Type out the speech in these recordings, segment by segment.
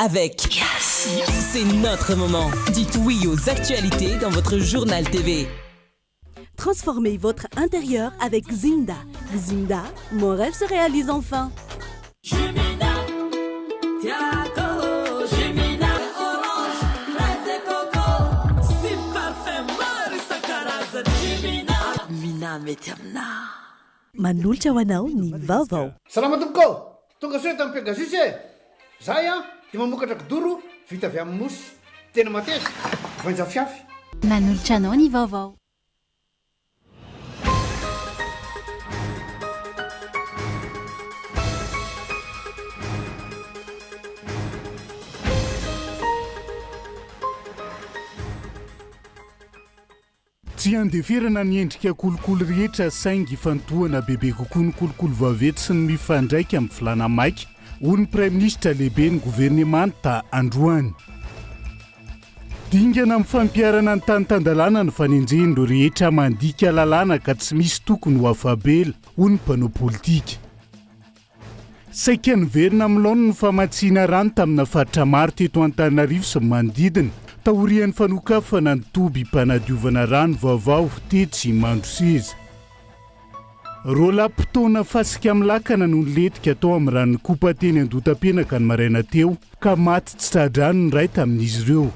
avec Yes. C'est notre moment. Dites oui aux actualités dans votre journal TV. Transformez votre intérieur avec Zinda. Zinda, mon rêve se réalise enfin. Manolotra ho anao ny vaovao. Salama tompoko, tonga soe tamin'ny Pegasus e. Zahay dia mamokatra kidoro vita avy amin'ny mosy. Tena mateza, voanja fiafy. Manolotra anao ny vaovao. Tsy andeferana ny endrika kolokolo rehetra saingy fantohana bebe kokoa ny kolokolo vaventy sy ny mifandraika amin'ny filana maika ho ny praiminisitra lehibe ny governemanta androany. Dingana amin'ny fampiarana ny tany-tandalàna ny fanenjen'ireo rehetra mandika lalàna ka tsy misy tokony ho afabela ho ny mpanao politika. Saika niverina amin'ny laona ny famatsiana rano tamina faritra maro teto Antananarivo sy manodidina. Taorian'ny fanokafana ny toby mpanadiovana rano vaovao tetsy mandro seza. Rolam-potoana fasika amin'ny lakana no niletika tao amin'ny ranony kopa teny Andotapenaka ny maraina teo ka maty tsy tradrano ny ray tamin'izy ireo.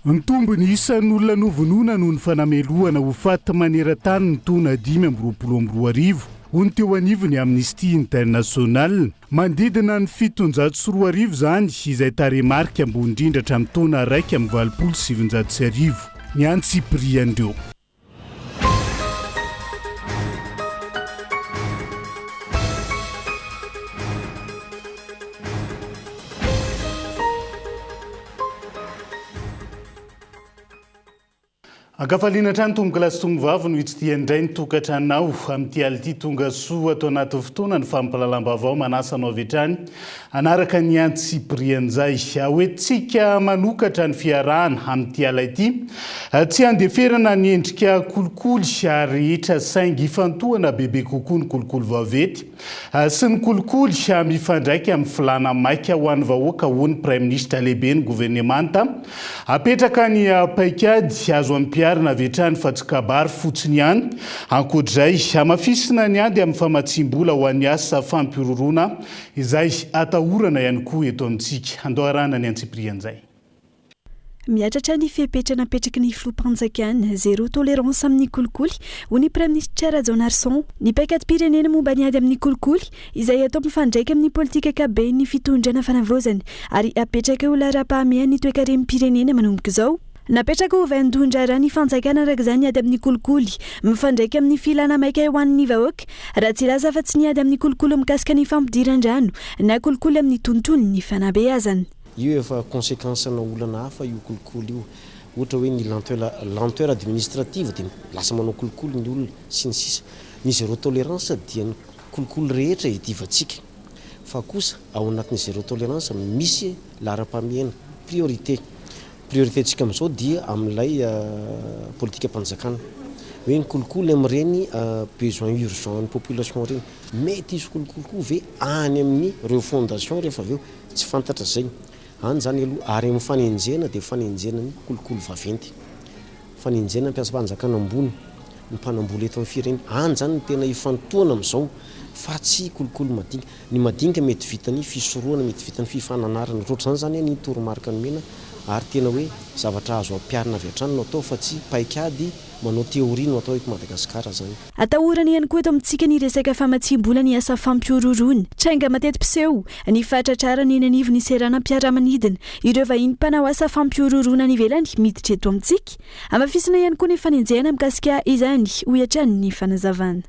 Ny tombony isan'olona novonoina noho ny fanameloana ho faty maneran-tany ny taona 2024 ho ny teo anivony Amnesty International mandidina ny 704 zany izay taremarika ambony indrindra hatramin'ny taona 1,709 ny antsipriandreo. Ankafaliana trano tomboka lasitongivavy no hitsidihany indray ny tokantranao amin'ity ality tonga soa atao anaty fotoana ny fampalalam-baovao manasanao avy hatrany anaraka ny antsipirian'izay hoentsika manokatra ny fiarahana amin'ity ala ity tsy andeferana ny endrika kolikoly ary rehetra saingy ifantohana bebe kokoa ny kolikoly vaventy sy ny kolikoly mifandraika amin'ny filana maika ho an'ny vahoaka ho ny praiminisitra lehibe ny governemanta apetraka ny paikady azo ampiarina avy hatrany fa tsy kabary fotsiny ihany ankoatr'izay amafisina ny ady amin'ny famatsim-bola ho an'ny asa fampirorona izay atahorana ihany koa eto amintsika andoharana ny antsipirian'izay. Miatratra ny fepetra napetraky ny filoham-panjakana zéro tolérance amin'ny kolikoly ho ny praiminisitra Rajon Arson ny paikady-pirenena momba ny ady amin'ny kolikoly izay atao mifandraika amin'ny politika kabe ny fitondrana fanavozana ary apetraka ho lara-pahamehany toe-karem-pirenena manomboka izao. Napetraka ho vandondra raha ny fanjakana araka izany ady amin'ny kolikoly mifandraika amin'ny filana maika ho an'ny vahoaka raha tsy laza fa tsy ny ady amin'ny kolikoly mikasika ny fampidiran-drano na kolikoly amin'ny tontolo ny fanabeazana. Io efa conséquence na olana hafa io kolikoly io ohatra hoe ny lenteur administrative dia lasa manao kolikoly ny olona sy ny sisa. Ny zéro tolérance dia ny kolikoly rehetra hidivantsika fa kosa ao anatin'ny zéro tolérance misy lara-pamehana priorité-ntsika amin'izao dia amin'ilay politika mpanjakana hoe ny kolikoly amin'ireny besoin urgent ny population ireny mety izy kolikoly ve any amin'ny refondation rehefa avy eo tsy fantatra zay any zany aloha ary amin'ny fanenjena dia fanenjena ny kolikoly vaventy fanenjena mpiasa mpanjakana ambony ny mpanambola eto amin'ny firenena any zany ny tena ifantohana amin'izao fa tsy kolikoly madinika ny madinika mety vitany fisorohana mety vitany fifananarana ohatr'izany zany ny toromarika ny mena ary tena hoe zavatra azo ampiarina avy hatrany no atao fa tsy paikady manao teoria no atao eto Madagasikara zany. Atahorana ihany koa eto amintsika ny resaka famatsim-bola ny asa fampirorona trainga mateti-piseho ny fahatratrarana eny anivony ny serana mpiara-manidina ireo vahiny mpanao asa fampirorona any ivelany miditra eto amintsika amafisina ihany koa ny fanenjehana mikasika izany ho hatrany ny fanazavana.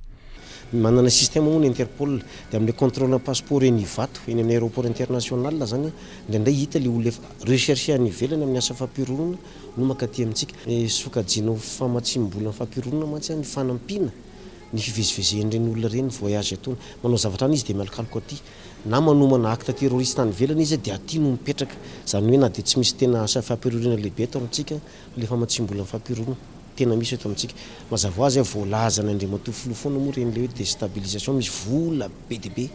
Manana système moa ny Interpol dia amin'ny contrôle passeport eny Ivato eny amin'ny aéroport international zany indray hita le olona recherche any ivelany amin'ny asa fampirorona no makaty amintsika sokajianao famatsim-bola fampirorona mantsy ny fanampiana ny fivezivezen'ireny olona ireny voyage atony manao zavatra any izy dia mialokaloka aty na manomana acte terroriste any ivelany izy dia aty no mipetraka zany hoe na dia tsy misy tena asa fampirorona lehibe atao amintsika le famatsim-bola fampirorona tena misy eto amintsika mazava ho azy voalaza ny andriamatoa filofoana moa reny le hoe déstabilisation misy vola be dia be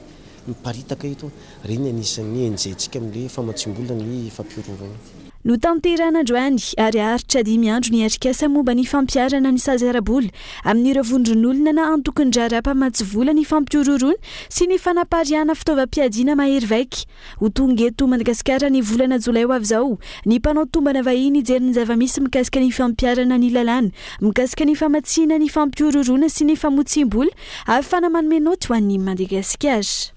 miparitaka eto reny anisan'ny enjentsika amin'le famatsimbola ny fampiororana no tanteran'androany ary aritra 5 andro ny arikasa momba ny fampiarana ny sazy ara-bola amin'ireo vondron'olona na antokondrarapa matsivola ny fampiororona sy ny fanapariana fitaovam-piadiana mahery vaika ho tonga eto Madagasikara ny volana jolay ho avy izao ny mpanao tombana vahiny ijery ny zava-misy mikasika ny fampiarana ny lalàna mikasika ny famatsiana ny fampiororona sy ny famotsim-bola ahafana manome noty ho an'ny Madagasikara.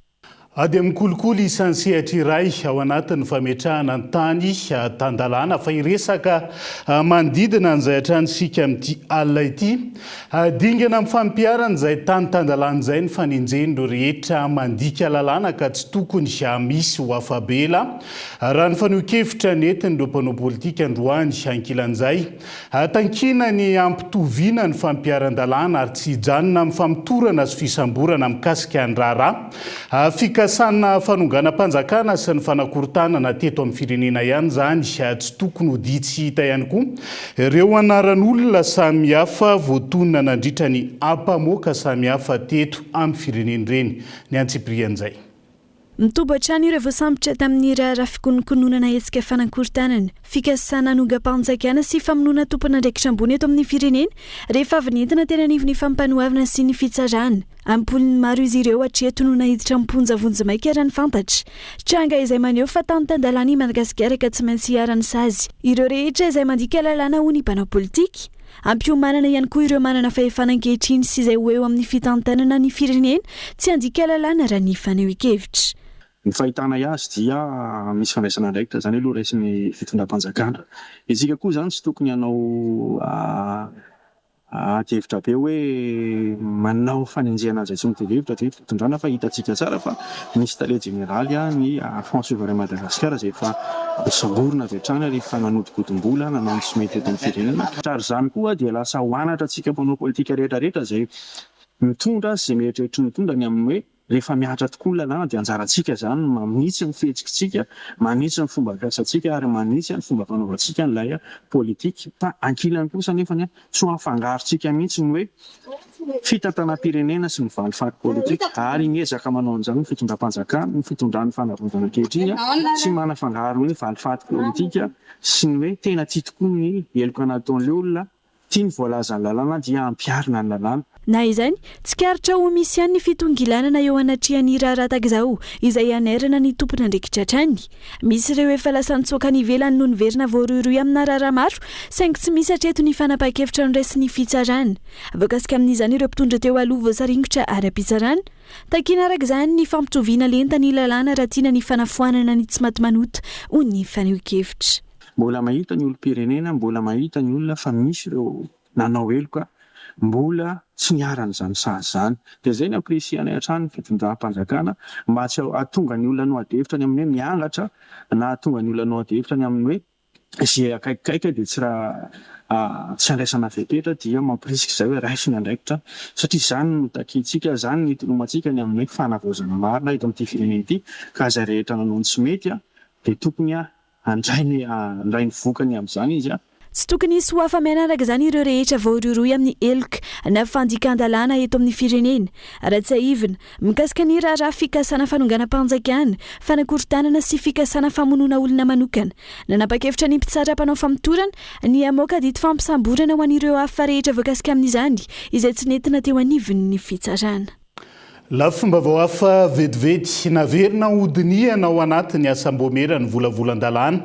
Ady amin'ny kolikoly isan'ny sehatra iray ao anatin'ny fametrahana ny tany tandalàna fa iresaka manodidina an'izay hatranisika amin'ity alina ity dingana amin'ny fampiarana izay tandalàna izay ny fanenjen'ireo rehetra mandika lalàna ka tsy tokony misy ho afabela raha ny faneho-kevitra nentin'ireo mpanao politika androany ankilan'izay tankina ny ampitoviana ny fampiaran-dalàna ary tsy hijanona amin'ny famitorana sy fisamborana mikasika ny raharaha fikasana fanonganam-panjakana sy ny fanakorontanana teto amin'ny firenena ihany zany tsy tokony ho ditsy hita ihany koa ireo anaran'olona samihafa voatonona nandritra ny ampamoaka samihafa teto amin'ny firenena ireny ny antsiprian'izay. Mitobo hatrany ireo voasambotra tamin'ny raharaha fikonokononana hetsika fanakorontanana fikasana nongam-panjakana sy famonoana tompon'andraikitra ambony eto amin'ny firenena rehefa avy nentina tena anivon'ny fampanohavana sy ny fitsarana ampoliny maro izy ireo hatreto no nahiditra miponja vonjy-maika raha ny fantatra tranga izay maneho fa tany-tandalàna i Madagasikara ka tsy maintsy hiarany sazy ireo rehetra izay mandika lalàna ho ny mpanao politika ampiomanana ihany koa ireo manana fahefanan-kehitriny sy izay ho eo amin'ny fitantanana ny firenena tsy andika lalàna raha ny faneho-kevitra. Ny fahitana azy dia misy fandraisana andraikitra zany aloha raisin'ny fitondram-panjakana isika koa zany tsy tokony hanao tevitra be hoe manao fanenjehana azy tsy mitevitra dia fitondrana fa hitantsika tsara fa misy tale jeneraly ny Front Souverain Madagasikara izay efa samborina avy hatrany rehefa nanodikodim-bola nanao tsy mety eto amin'ny firenena ary izany koa dia lasa hoanatra antsika mpanao politika rehetrarehetra izay mitondra izay mieritreritra ny mitondra ny amin'ny hoe rehefa miatra tokoa ny lalàna dia anjarantsika zany manitsy ny fihetsikitsika manitsy ny fomba fiasantsika ary manitsy ny fomba fanaovantsika nylay politika fa ankilany kosa nefa tsy hafangarontsika mihitsy ny hoe fitantanam-pirenena sy ny valifaty politika ary niezaka manao an'izany ny fitondram-panjakana ny fitondran'ny fanavozana ankehitriny tsy manafangaro hoe valifaty politika sy ny hoe tena tia tokoa ny heloka nataon'ilay olona tia ny voalazany lalàna dia ampiarina ny lalàna. Na izany tsy karitra ho misy ihany ny fitongilanana eo anatrihan'ny raharaha tahaka izao izay hanerana ny tompon'andraikitra hatrany misy ireo efa lasa nitsoaka ny ivelany noho ny verina voarohirohy amina raharaha maro saingy tsy misy hatreto ny fanapa-kevitra niraisy ny fitsarana voakasika amin'izany ireo mpitondra teo aloha voasaringotra ara-pitsarana takiana araka izany ny fampitoviana lenta ny lalàna raha tiana ny fanafoanana ny tsy maty manota ho ny faneho-kevitra. Mbola mahita ny olom-pirenena mbola mahita ny olona fa misy ireo nanao heloka mbola tsy niaran'izany sazy zany dia izay ny ampirisihana hatrany ny fitondram-panjakana mba tsy ahatonga ny olona no adevitra ny amin'ny hoe miangatra na ahatonga ny olona no adevitra ny amin'ny hoe izay akaikikaika dia tsy raha tsy andraisana fepetra dia mampirisika izay hoe raisina andraikitra satria izany no takintsika zany ny tolomantsika ny amin'ny hoe fanavozana marina eto amin'ity firenena ity ka izay rehetra nanao ny tsy mety dia tokony handray ny vokany amin'izany izy tsy tokony hisy ho afamiana araka izany ireo rehetra voarohirohy amin'ny eloka na fandikan-dalàna eto amin'ny firenena raha tsy haivina mikasika ny raharaha fikasana fanonganam-panjakana fanakorontanana sy fikasana famonoana olona manokana nanapa-kevitra ny mpitsara-panao famitorana ny hamoaka dito fampisamborana ho an'ireo hafa rehetra voakasika amin'izany izay tsy nentina teo anivon'ny fitsarana. Lafomba vao hafa vetivety naverina hodiniana ao anatin'ny asam-boamera ny volavolan-dalàna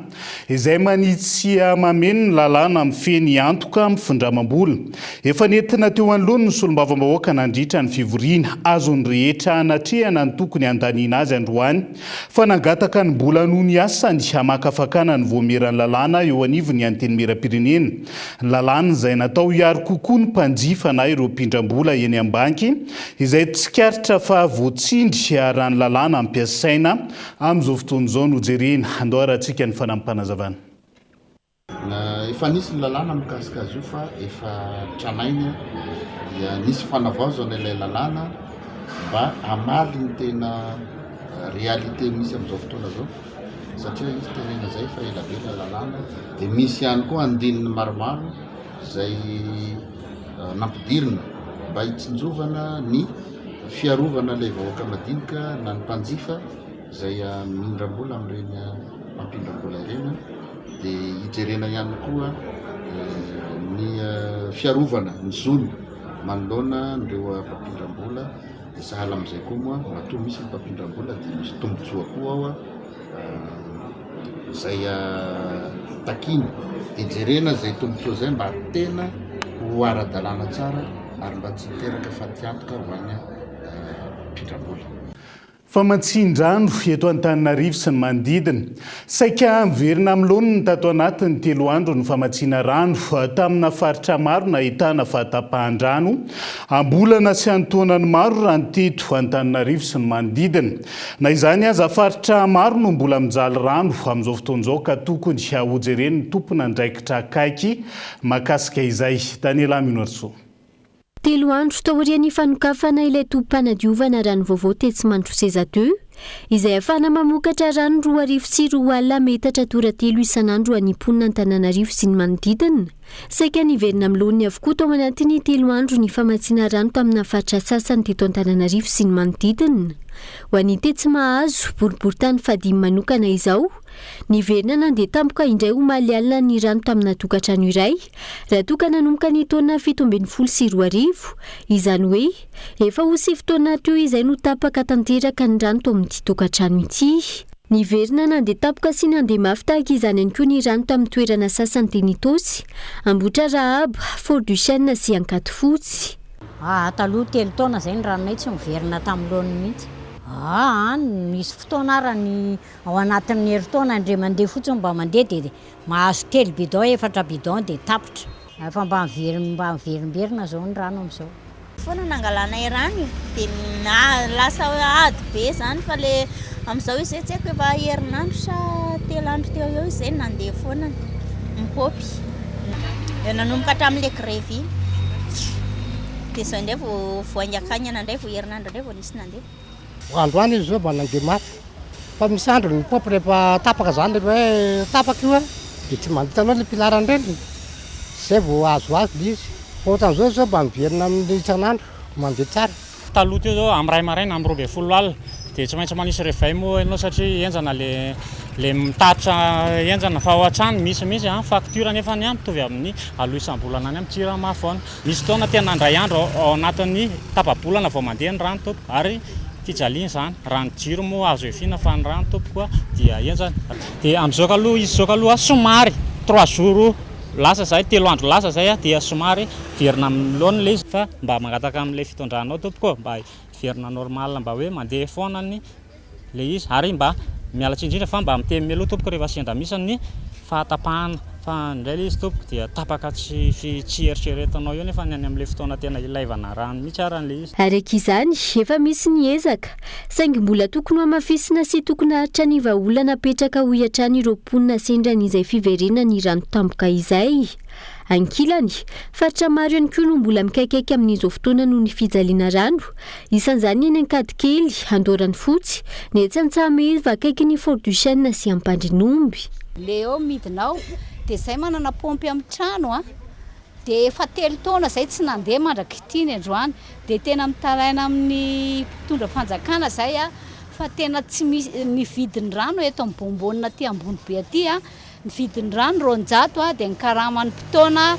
izay manitsy mameno ny lalàna amin'ny feny antoka amin'ny findramam-bola efa nentina teo anoloany ny solombavambahoaka nandritra ny fivoriana azony rehetra anatrehana ny tokony andaniana azy androany fa nangataka ny mbola noho ny asany hamakafakana ny voamerany lalàna eo anivony anteny meram-pirenena ny lalàna izay natao hiaro kokoa ny mpanjifa na ireo mpindram-bola eny am-banky izay tsikaritra fa voatsindry raha ny lalàna ampiasaina amin'izao fotoana izao no jerena andao rahantsika ny fanampanazavana. Efa nisy ny lalàna mikasika azy io fa efa tranainy dia nisy fanavaozana ilay lalàna mba hamaly ny tena réalité misy amin'izao fotoana izao satria izy tenena izay fa elabela lalàna dia misy ihany koa andininy maromaro izay nampidirina mba hitsinjovana ny fiarovana ilay vahoaka madinika na ny mpanjifa izay mindram-bola amin'ireny mampindram-bola ireny, dia hijerena ihany koa ny fiarovana ny zony manoloana ireo mpampindram-bola. Dia sahala amin'izay koa moa matoa misy ny mpampindram-bola dia misy tombotsoa koa ao izay takiny dia jerena izay tombotsoa izay mba tena ho ara-dalàna tsara ary mba tsy hiteraka fatiantoka ho any mpindram-bola. Famatsin-drano eto Antananarivo sy ny manodidina. Saika miverina amin'ny laoniny tato anatiny 3 andro ny famatsiana rano tamina faritra maro nahitana fahatapahan-drano. Ambolana sy antonany maro raha ny teto Antananarivo sy ny manodidina. Na izany aza faritra maro no mbola mijaly rano amin'izao fotoan'izao ka tokony hahojereny ny tompona andraikitra akaiky mahakasika izay. Daniela Minorso. 3 andro taorian'ny fanokafana ilay tompam-panadiovana rano vaovao Tetsimandro Seza 2 izay ahafana mamokatra rano 2 sy 4 metatra toratelo isan'andro animponina Antananarivo sy ny manodidina. Saika niverina amin'ny laoniny avokoa tao anatiny 3 andro ny famatsiana rano tamina faritra sasany teto Antananarivo sy ny manodidina. Ho an'ny Tetsimahazo, boriboritany fadimy manokana izao, niverina nandeha tampoka indray ho maly alina ny rano tamina tokantrano iray, raha toka nanomboka ny taona 17 sy 20, izany hoe efa ho 7 taona teo izay no tapaka tanteraka ny rano tao amin'ity tokantrano ity. Niverina nandeha tampoka sy nandeha mafy tahaka izany ihany koa ny rano tamin'ny toerana sasany Tenitosy, Ambotra Rahaba, Fort du Chêne sy Ankadifotsy. Taloha 3 taona izay ny ranonay tsy miverina tamin'ny laoniny mihitsy. Misy fotoana arany ao anatin'ny herintaona indray mandeha fotsiny mba mandeha dia mahazo 3 bidon 4 bidon dia tapitra. Efa mba miverimberina zao ny rano amin'izao. Foana nangalanay rano dia lasa ady be zany fa le amin'izao izy tsy haiko efa herinandro sa 3 andro teo eo izay nandeha foana mipopy. Nanomboka hatramin'ilay grevy dia izao indray vao voaingakanyana indray vao herinandro indray vao nisy nandeha. Androany izy zao mba nandeha mafy fa misy andro ny popy rehefa tapaka zany rehefa hoe tapaka io dia tsy manditanao le pilarany reny zay vao azo izy. Ohatra'izao zao mba miverina amin'ny isan'andro mandeha tsara. Taloha teo zao amin'ny ray maraina amin'ny 20 alina dia tsy maintsy manisy réveil moa ianao satria enjana le mitatitra enjana fa ao an-trano misy facture nefa ny mitovy amin'ny aloha isam-bolana any amin'ny tsirama foana. Misy taona tena andray andro ao anatin'ny tapa-bolana vao mandeha ny rano tompoko ary fijaliana zany rano jiro moa azo efina fa ny rano tompoko dia enjana. Dia amin'izao kaloha izy zao kaloha somary 3 jours lasa zay 3 andro lasa zay dia somary verina amin'ny laoniny le izy fa mba magataka amin'ilay fitondranao tompoko mba verina normal mba hoe mandeha foana ny le izy ary mba mialatry indrindra fa mba mitemy mialoha tompoko rehefa sendra misy ny fahatapahana fa indray le izy tompoko dia tapaka tsy eritreretanao eo nefa ny any amin'ilay fotoana tena ilaivana rano mihitsy arany le izy. Araka izany efa misy ny ezaka saingy mbola tokony hamafisina sy tokony haritra ny vahaolana petraka ho hiatrany ireo mponina sendra n'izay fiverenana ny rano tampoka izay. Ankilany, faritra maro ihany koa no mbola mikaikaiky amin'izao fotoana noho ny fijaliana rano. Isan'izany ny Ankadikely, Andorany Fotsy, ny Antsahameva akaiky ny Fort du Chêne sy Ampandrinomby. Le eo midinao dia zay manana pompy amin'ny trano dia efa 3 taona zay tsy nandeha mandrakitiny androany dia tena mitaraina amin'ny mpitondra fanjakana zay fa tena tsy misy ny vidin'ny rano eto ambonimbonina aty ambony be aty ny vidin'ny rano 200 dia ny karamany mpitaona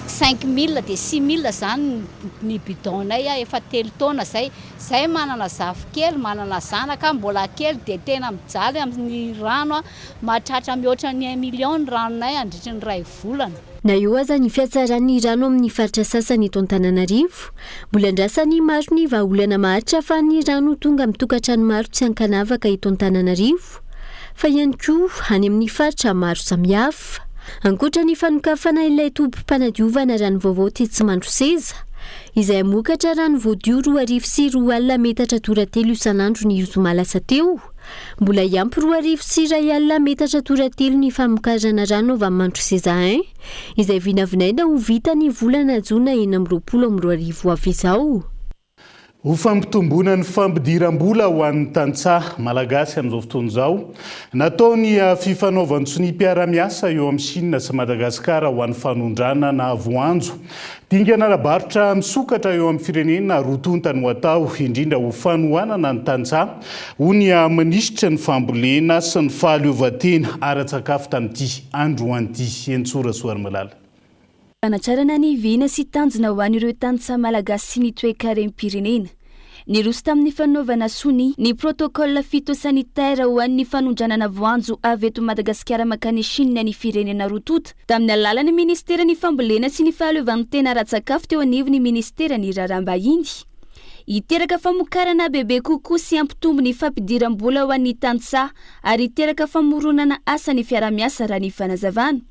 5 000 dia 6 000 zany ny bidonnay efa 3 taona zay manana zafikely manana zanaka mbola kely dia tena mijaly amin'ny rano mahatratra mihoatra ny 1 million ny ranonay andritra ny 2 volana. Na eo aza ny fiatsaran'ny rano amin'ny faritra sasany eto Antananarivo, mbola andrasany maro ny vahaolana maharitra fa ny rano tonga mitokantrano maro tsy ankanavaka eto Antananarivo fa ihany koa any amin'ny faritra maro samihafa. Ankoatra ny fanokafana ilay tompam-panadiovana rano vaovao Tetsimandro Seza izay amokatra rano voadio 2 sy 4 metatra toratelo isan'andro ny zoma lasa teo, mbola iampy 2 sy 1 metatra toratelo ny famokarana rano avy amin'ny Mandro Seza 1 izay vinavinaina ho vita ny volana Jona 2020 avy izao. ho fampitomboana ny fampidiram-bola ho an'ny tantsaha malagasy amin'izao fotoana izao natao ny fifanaovan'ny mpiara-miasa eo amin'ny Chine sy Madagasikara ho an'ny fanondrana na voanjo dingana arabaritra misokatra eo amin'ny firenena rotontany ho atao indrindra ho fanohanana ny tantsaha ho ny manisitra ny fambolena sy ny fahaleovan-tena ara-tsakafo tamin'ity andro an'ity Entsorasoary Malala. Anatsarana ny vina sy tanjona ho an'ireo tantsaha malagasy sy ny toe-karem-pirenena. Niroso tamin'ny fanaovana sony ny protokôla fitosanitaira ho an'ny fanondranana voanjo avy eto Madagasikara makany Chine ny firenena rototo tamin'ny alalan'ny ministera ny fambolena sy ny fahaleovan-tena ara-tsakafo teo anivon'ny ministera ny raharaham-bahiny. Iteraka famokarana bebe kokoa sy ampitombo ny fampidiram-bola ho an'ny tantsaha ary iteraka famoronana asa ny fiara-miasa raha ny fanazavana.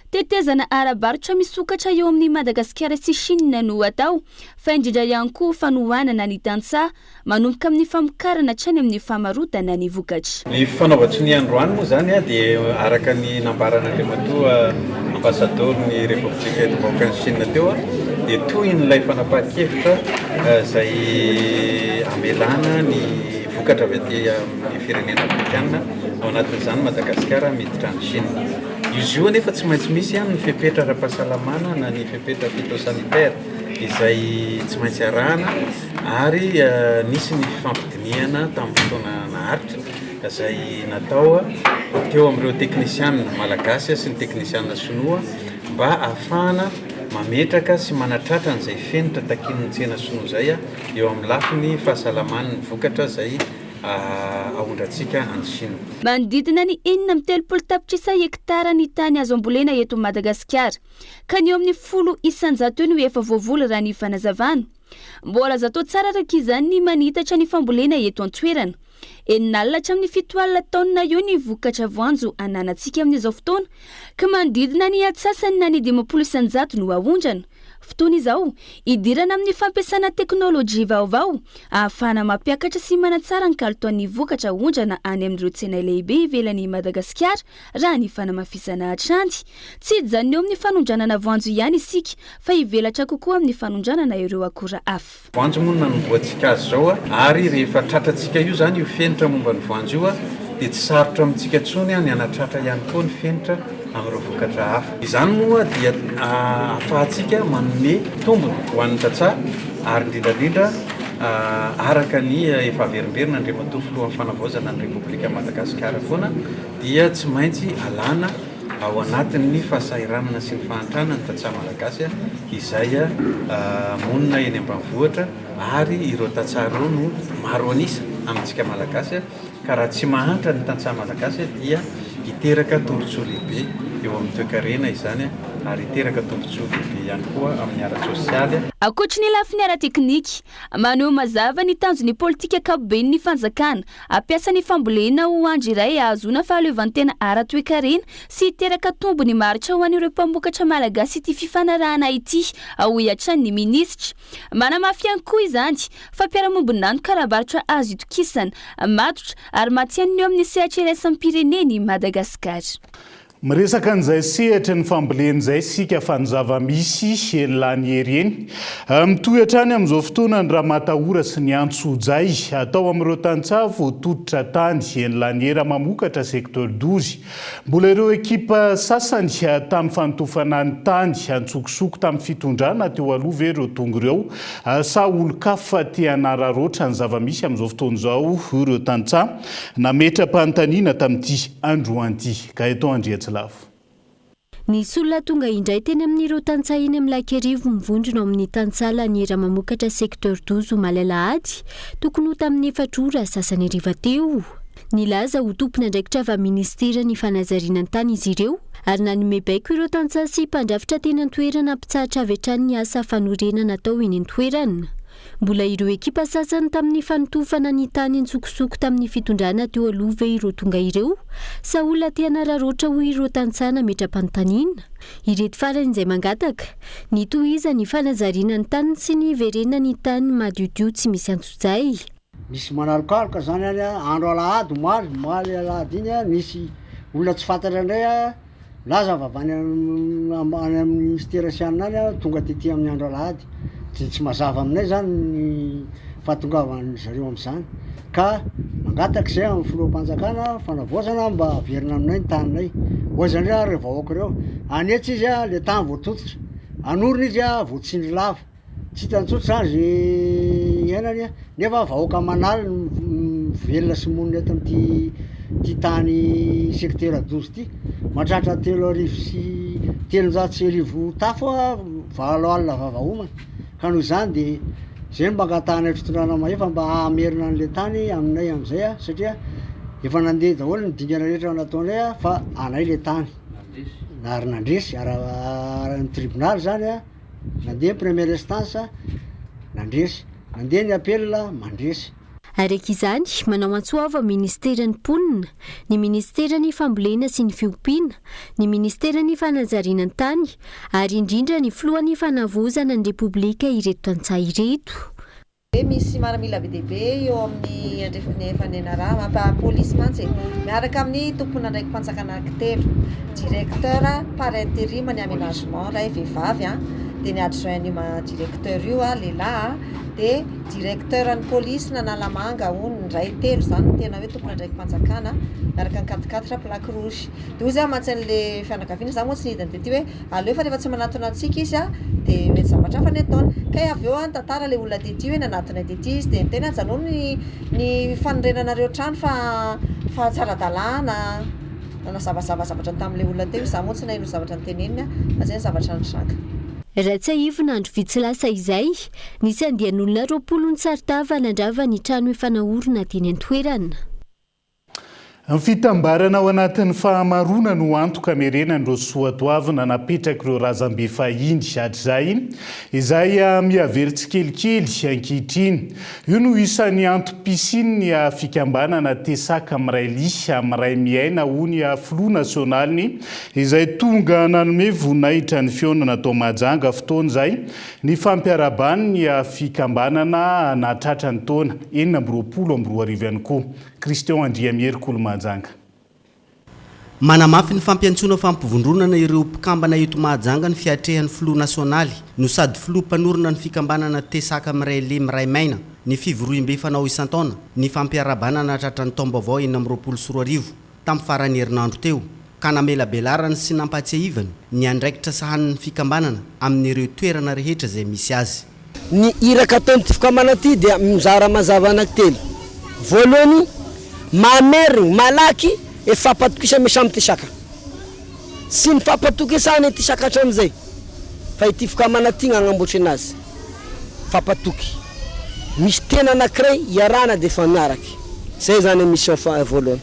Tetezana arabaritra misokatra eo amin'ny Madagasikara sy Chine no atao fa indrindra ihany koa fanohanana ny tantsaha manomboka amin'ny famokarana hatrany amin'ny famarotana ny vokatra. Ny fanaovatry ny androany moa zany dia araka ny nambaran'Andriamatoa ambasadorny Repoblika eto Balkany Chine teo dia toy n'ilay fanapahan-kevitra izay amelana ny vokatra avy aty amin'ny firenena afrikanina ao anatin'izany Madagasikara miditra ny Chine. Izy io anefa tsy maintsy misy ihany ny fepetra ara-pahasalamana na ny fepetra phytosanitaire izay tsy maintsy arahana ary nisy ny fampidiniana tamin'ny fotoana naharitra izay natao teo amin'ireo teknisianina malagasy sy ny teknisianina sinoa mba ahafahana mametraka sy manatratra n'izay fenitra takin'ny tsena sinoa izay eo amin'ny lafiny fahasalaman'ny vokatra izay ahondratsika any Chine. Manodidina ny 9.3 tapitrisa hektara ny tany azo ambolena eto Madagasikara ka ny eo amin'ny 10,100 ny efa voavola raha ny fanazavana. Mbola zato tsara araka izany ny manitatra ny fambolena eto an-toerana. Eninalatra amin'ny 7 taona eo ny vokatra voanjo ananantsika amin'izao fotoana ka manodidina ny atsasany na ny 10,100 no ahondrana. Fotoana izao idirana amin'ny fampiasana teknôlôjia vaovao ahafahana mampiakatra sy manatsara ny kalitaon'ny vokatra ahondrana any amin'ireo tsena lehibe ivelan'ny Madagasikara raha ny fanamafisana hatrany. Tsy hijanona eo amin'ny fanondranana voanjo ihany isika fa hivelatra kokoa amin'ny fanondranana ireo akora hafa. Voanjo moa nanomboantsika azy zao ary rehefa tratratsika io zany io fenitra momba ny voanjo io dia tsy sarotra amintsika intsony ny anatratra ihany koa ny fenitra amin'ireo vokatra hafa. Izany moa dia ahafahantsika manome tombony ho an'ny tantsaha ary indrindrandrindra araka ny efa averimberina Andriamatoa filohan'ny fanavaozana ny Repoblika Madagasikara foana dia tsy maintsy alana ao anatin'ny fahasahiranana sy ny fahantrana ny tantsaha malagasy izay monina eny ambanivohitra ary ireo tantsaha ireo no maro anisa amintsika malagasy ka raha tsy mahantra ny tantsaha malagasy dia iteraka tombotsoa lehibe eo amin'ny toe-karena izany ary iteraka tombotsoa lehibe ihany koa amin'ny ara-tsosialy. Ankoatra ny lafiny ara-teknika, maneho mazava ny tanjon'ny politika ankapobeny ny fanjakana ampiasa ny fambolena ho andro iray ahazona fahaleovan-tena ara-toe-karena sy iteraka tombony maritra ho an'ireo mpamokatra malagasy ity fifanarahana ity ho iatran'ny ny minisitra. Manamafy ihany koa izany fa mpiara-mombon'andro karabaritra azo itokisana matotra ary matsian'ny eo amin'ny CHRS Pireneny Madagasikara. Miresaka an'izay sehatra ny fambolen'izay sika fanjava misy enilany ereny mitohy hatrany amin'izao fotoana ny raha matahora sy ny antso-jay atao amin'ireo tantsaha voatoditra tany enilany era mamokatra secteur 12 mbola ireo ekipa sasany tamin'ny fanotofana ny tany antsokosoko tamin'ny fitondrana teo aloha ve ireo tonga ireo sa olo-kafa te hanararoatra ny zava-misy amin'izao fotoana izao ireo tantsaha nametra-panontaniana tamin'ity andro an'ity ka eto andriatsy lavo. Nisy olona tonga indray teny amin'ireo tantsaha eny amin'ny Lakerivo mivondrona amin'ny tantsaha laniera mamokatra secteur 12 Malalahady tokony ho tamin'ny 4 ora sasany hariva teo. Nilaza ho tompona andraikitra avy ministera ny fanazariana ny tany izy ireo ary nanome baiko ireo tantsaha sy mpandrafitra teny an-toerana ampitsahatra avy hatrany ny asa fanorena natao eny an-toerana. Mbola ireo ekipa sasany tamin'ny fanotofana ny tany antsokosoko tamin'ny fitondrana teo aloha ve ireo tonga ireo sa olona te hanararoatra ho ireo tantsaha nametra-panontaniana. Ireto farany izay mangataka ny tohizany fanazariana ny tany sy ny verena ny tany madiodio tsy misy antso-jay. Misy manalokaloka zany andro alahady omaly alahady iny nisy olona tsy fantatra indray laza avy any ministera sianina any tonga tety amin'ny andro alahady. Tsy mazava aminay zany ny fahatongavany zareo amin'izany ka mangataka zay amin'ny filohampanjakana fanavoazana mba averina aminay ny taninay oazany reo reo vahoaka reo anetsy izy a le tany voatototra anorina izy a voatsindry lava tsy hitanytsotra zany zy iainany a nefa vahoaka manaly velona sy monina eto am'ty ty tany secteur 12 ty matratra 3,7 tafo a valo alina vavaomana ka noho izany de zay mba angatanay fitondrana maefa mba amerina an'le tany aminay am'izay a satria efa nandeha daholo ny dingana rehetra nataonay a fa anay le tany ary nandresy ny tribunal zany a nandeha première instance nandresy nandeha ny appel mandresy araka izany manao antsoava ministeran'ny mponina ny ministerany fambolena sy ny fiompiana ny ministerany fanajariana tany ary indrindra ny filohan'ny fanavozana ny repoblika ireto tantsaha ireto misy maramila be deaibe eo amin'ny andrefany fanenara mampa-polisy mantsy miaraka amin'ny tompona ndraiky mpanjakana anankitelo directeur par intérim ny aménagement ray vehivavy dia ny adjoint ny directeur io lehilahy dia directeur ny polisy nanalamanga ony ray telo zany ny tena hoe tompona ndraiky mpanjakana miaraka ny 4 plaque rouge dia ozy mantsy an'le fianakaviana za moa tsy nidiny dia ty hoe aleo fa rehefa tsy manatona antsika izy dia mety zavatra fa ny ataony ka avy eo tantara le olona dety hoe nanatona dety izy dia tena janono ny fanorenanareo trano fa tsara-dalàna nanazavazavazavatra tamin'le olona teo za moa tsy naino zavatra ny tenenina fa zay ny zavatra ny saka raha tsy ahivina andro vitsy lasa izay nisy andian'olona 20 ny saritava nandrava ny trano efanahorina teny an-toerana Ny fitambarana ao anatin'ny fahamarona no antoka merenan'ireo Soatoavina napetraka ireo razambe fahiny hatr'izay izay miavery tsikelikely ankehitriny. Io no isan'ny antom-pisiny fikambanana Tesaka amiray Ly amiray miaina hony Flou nasionaliny izay tonga nanome voninahitra ny fiaonana atao majanga fotoana izay ny fampiarabany ny fikambanana nahatratra ny taona 2024 ihany koa. Christian Andriamieri Kolomajanga. Manamafy ny fampiantsoana fampivondronana ireo mpikambana eto Mahajanga ny fiatrehan'ny Flou nasionaly no sady Flou mpanorona ny fikambanana Tesaka amiray Ly miray maina ny fivoroim-be fanao isan-taona ny fampiarabana nahatratra ny taom-baovao 2024 tamin'ny farany herinandro teo ka namela belarany sy nampatsiahivany ny andraikitra sahan'ny fikambanana amin'ireo toerana rehetra izay misy azy. Ny iraka ataon'ity fikambanana ity dia mizara mazava anankitelo. Voalohany mamerigny malaky e fampatokisa mesamy Tesaka sy ny fampatokisana Tesaka hatramin'izay fa ity fikambanana ity agnamboatra anazy fampatoky misy tena anankiray iarana dia efa miaraky zay zany mission voalohany.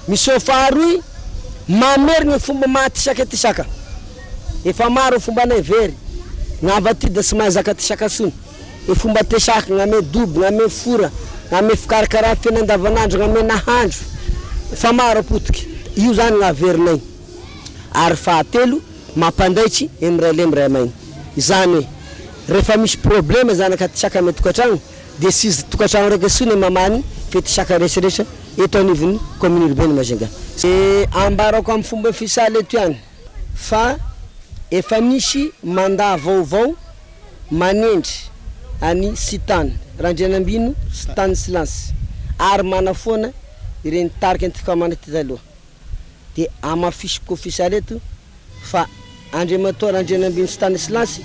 Mission faharoy mamerigny fomba mahatesaka Tesaka efa maro fomba nay very gn'avaty da sy mahazaka Tesaka sony e fomba Tesaka gn'ame dobo gn'ame fora gn'ame fikarakara fiaina andavanandro gn'ame nahandro efa maro apotiky io zany gn'averinay ary fahatelo mampandaitry emiray Ly miray maina izany hoe rehefa misy problème zanaka Tesaka ame tokatragno dia sy izy tokatragno raiky sony mamany fe Tesaka rehetrarehetra eto anivon'ny commune urbaine Majunga. Ambarako amin'ny fomba fisaly eto ihany fa efa misy mandat vaovao manendry any Sitany Randrianambino Stanislas ary manafoana ireny tarika ny fikambanana ty taloha dia amafisiko ofisialy eto fa Andriamatora Randrianambino Stanislas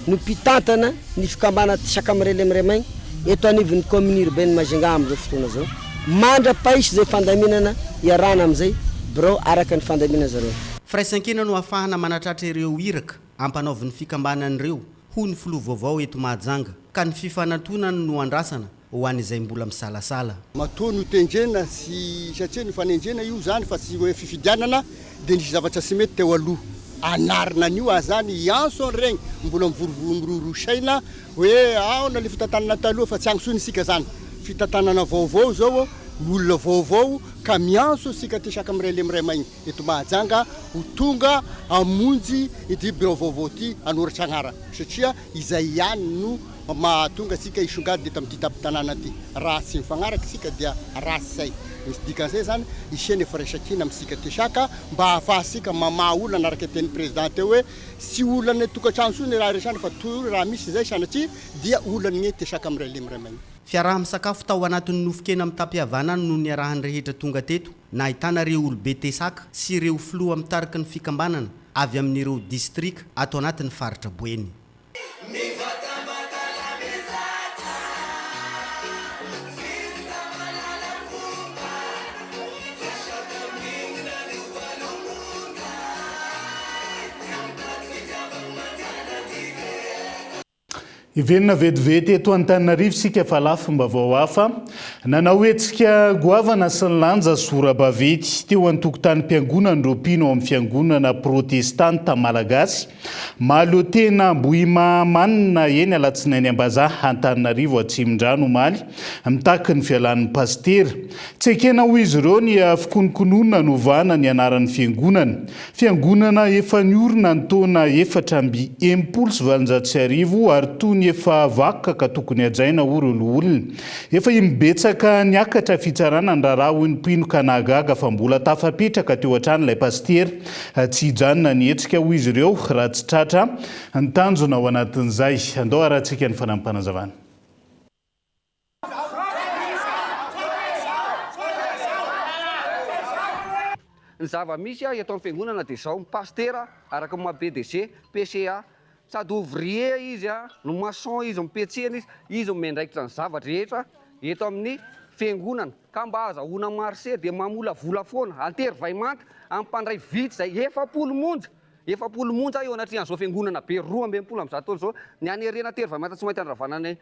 no mpitantana ny fikambanana Tesaka amiray Ly miray maina eto anivon'ny commune urbaine Majunga amin'izao fotoana zao mandra-pahisy zay fandaminana iarana amin'izay birao araka ny fandaminana zareo. Firaisan-kena no ahafahana manatratra ireo iraka ampanaoviny fikambanan'ireo ho ny Flou vaovao eto Mahajanga ka ny fifanantonany no andrasana ho an'izay mbola misalasala. Matoa no tendrena sy satria ny fanendrena io zany fa sy hoe fifidianana dia nisy zavatra sy mety teo aloha anarina an'io zany ianso regny mbola mivororosaina hoe ao na le fitantanana taloha fa tsy agnosony isika zany fitantanana vaovao zao olona vaovao ka mianso sika Tesaka amiray Ly miray maina eto Mahajanga ho tonga amonjy ity birao vaovao ty anoratra agnara satria izay ihany no mahatonga asika isongady de tamin'ity tapin-tanàna ty raha tsy mifagnaraka sika dia rasy say misy dikan'izay zany iseny efa resakina amintsika tesaka mba ahafahasika mamaha olona anaraka teny président teo hoe sy olana tokantrano so ny raha resany fa toy raha misy zay sanatria dia olana ny tesaka amiray lemiray mainy fiaraha misakafo tao anatin'ny nofokena amin'ny tampihavana no ny arahany rehetra tonga teto na ahitana ireo olobe tesaka sy ireo filoha mitariky ny fikambanana avy amin'ireo distrika ato anatin'ny faritra Boeny. Ivenina vetivety eto Antananarivo sika fa lafo mba vao hafa nanao hetsika goavana sy ny lanja sora-bavety teo an-tokotany mpiangonana Ropino amin'ny fiangonana protestanta malagasy malo tena Ambohimamanina eny alatsinainy Ambazaha Antananarivo Atsimondrano omaly mitaky ny fialan'ny paster tsy ekena ho izy ireo ny fikononkononana novana ny anaran'ny fiangonana efa niorina ny taona 470 ary toy efa vakaka tokony ajaina olona efa imbetsaka niakatra fitsarana ny raharaha ny pino kanagaga fa mbola tafapetraka teo an-trano ilay paster tsy hijanona ny hetsika ho izy ireo raha tsy tratra ny tanjona ao anatin'izay andao arahantsika ny fanampanazavana. Ny zava-misy eto amin'ny fiangonana dia zao pastera araka ny BDG, PCA sady ouvrier izy no maçon izy mipetsena izy mendraikitra ny zavatra rehetra eto amin'ny fiangonana ka mba azahoana marché dia mamola vola foana antery vaimanta ampandray vitsy zay 700 monja eo anatrehan'izao fiangonana be 12 amin'izao taona zao ny anerena tery vaimanta tsy mahita andravana ny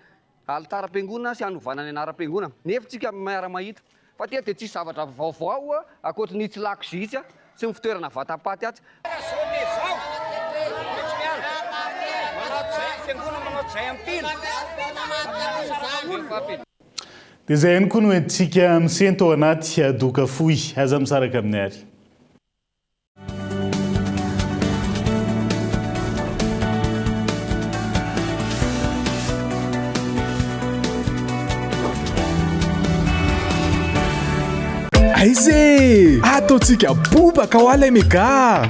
altara-piangonana sy hanovana ny anara-piangonana nefa tsika miara-mahita fa dia tsisy zavatra vaovao akoatra ny tsy lako zitsy sy ny fitoerana vatapaty atsy. Dia izay ihany koa no entintsika misento ao anaty doka fohy aza misaraka amin'ny ary. Aizé ataontsika bobaka ho ala mega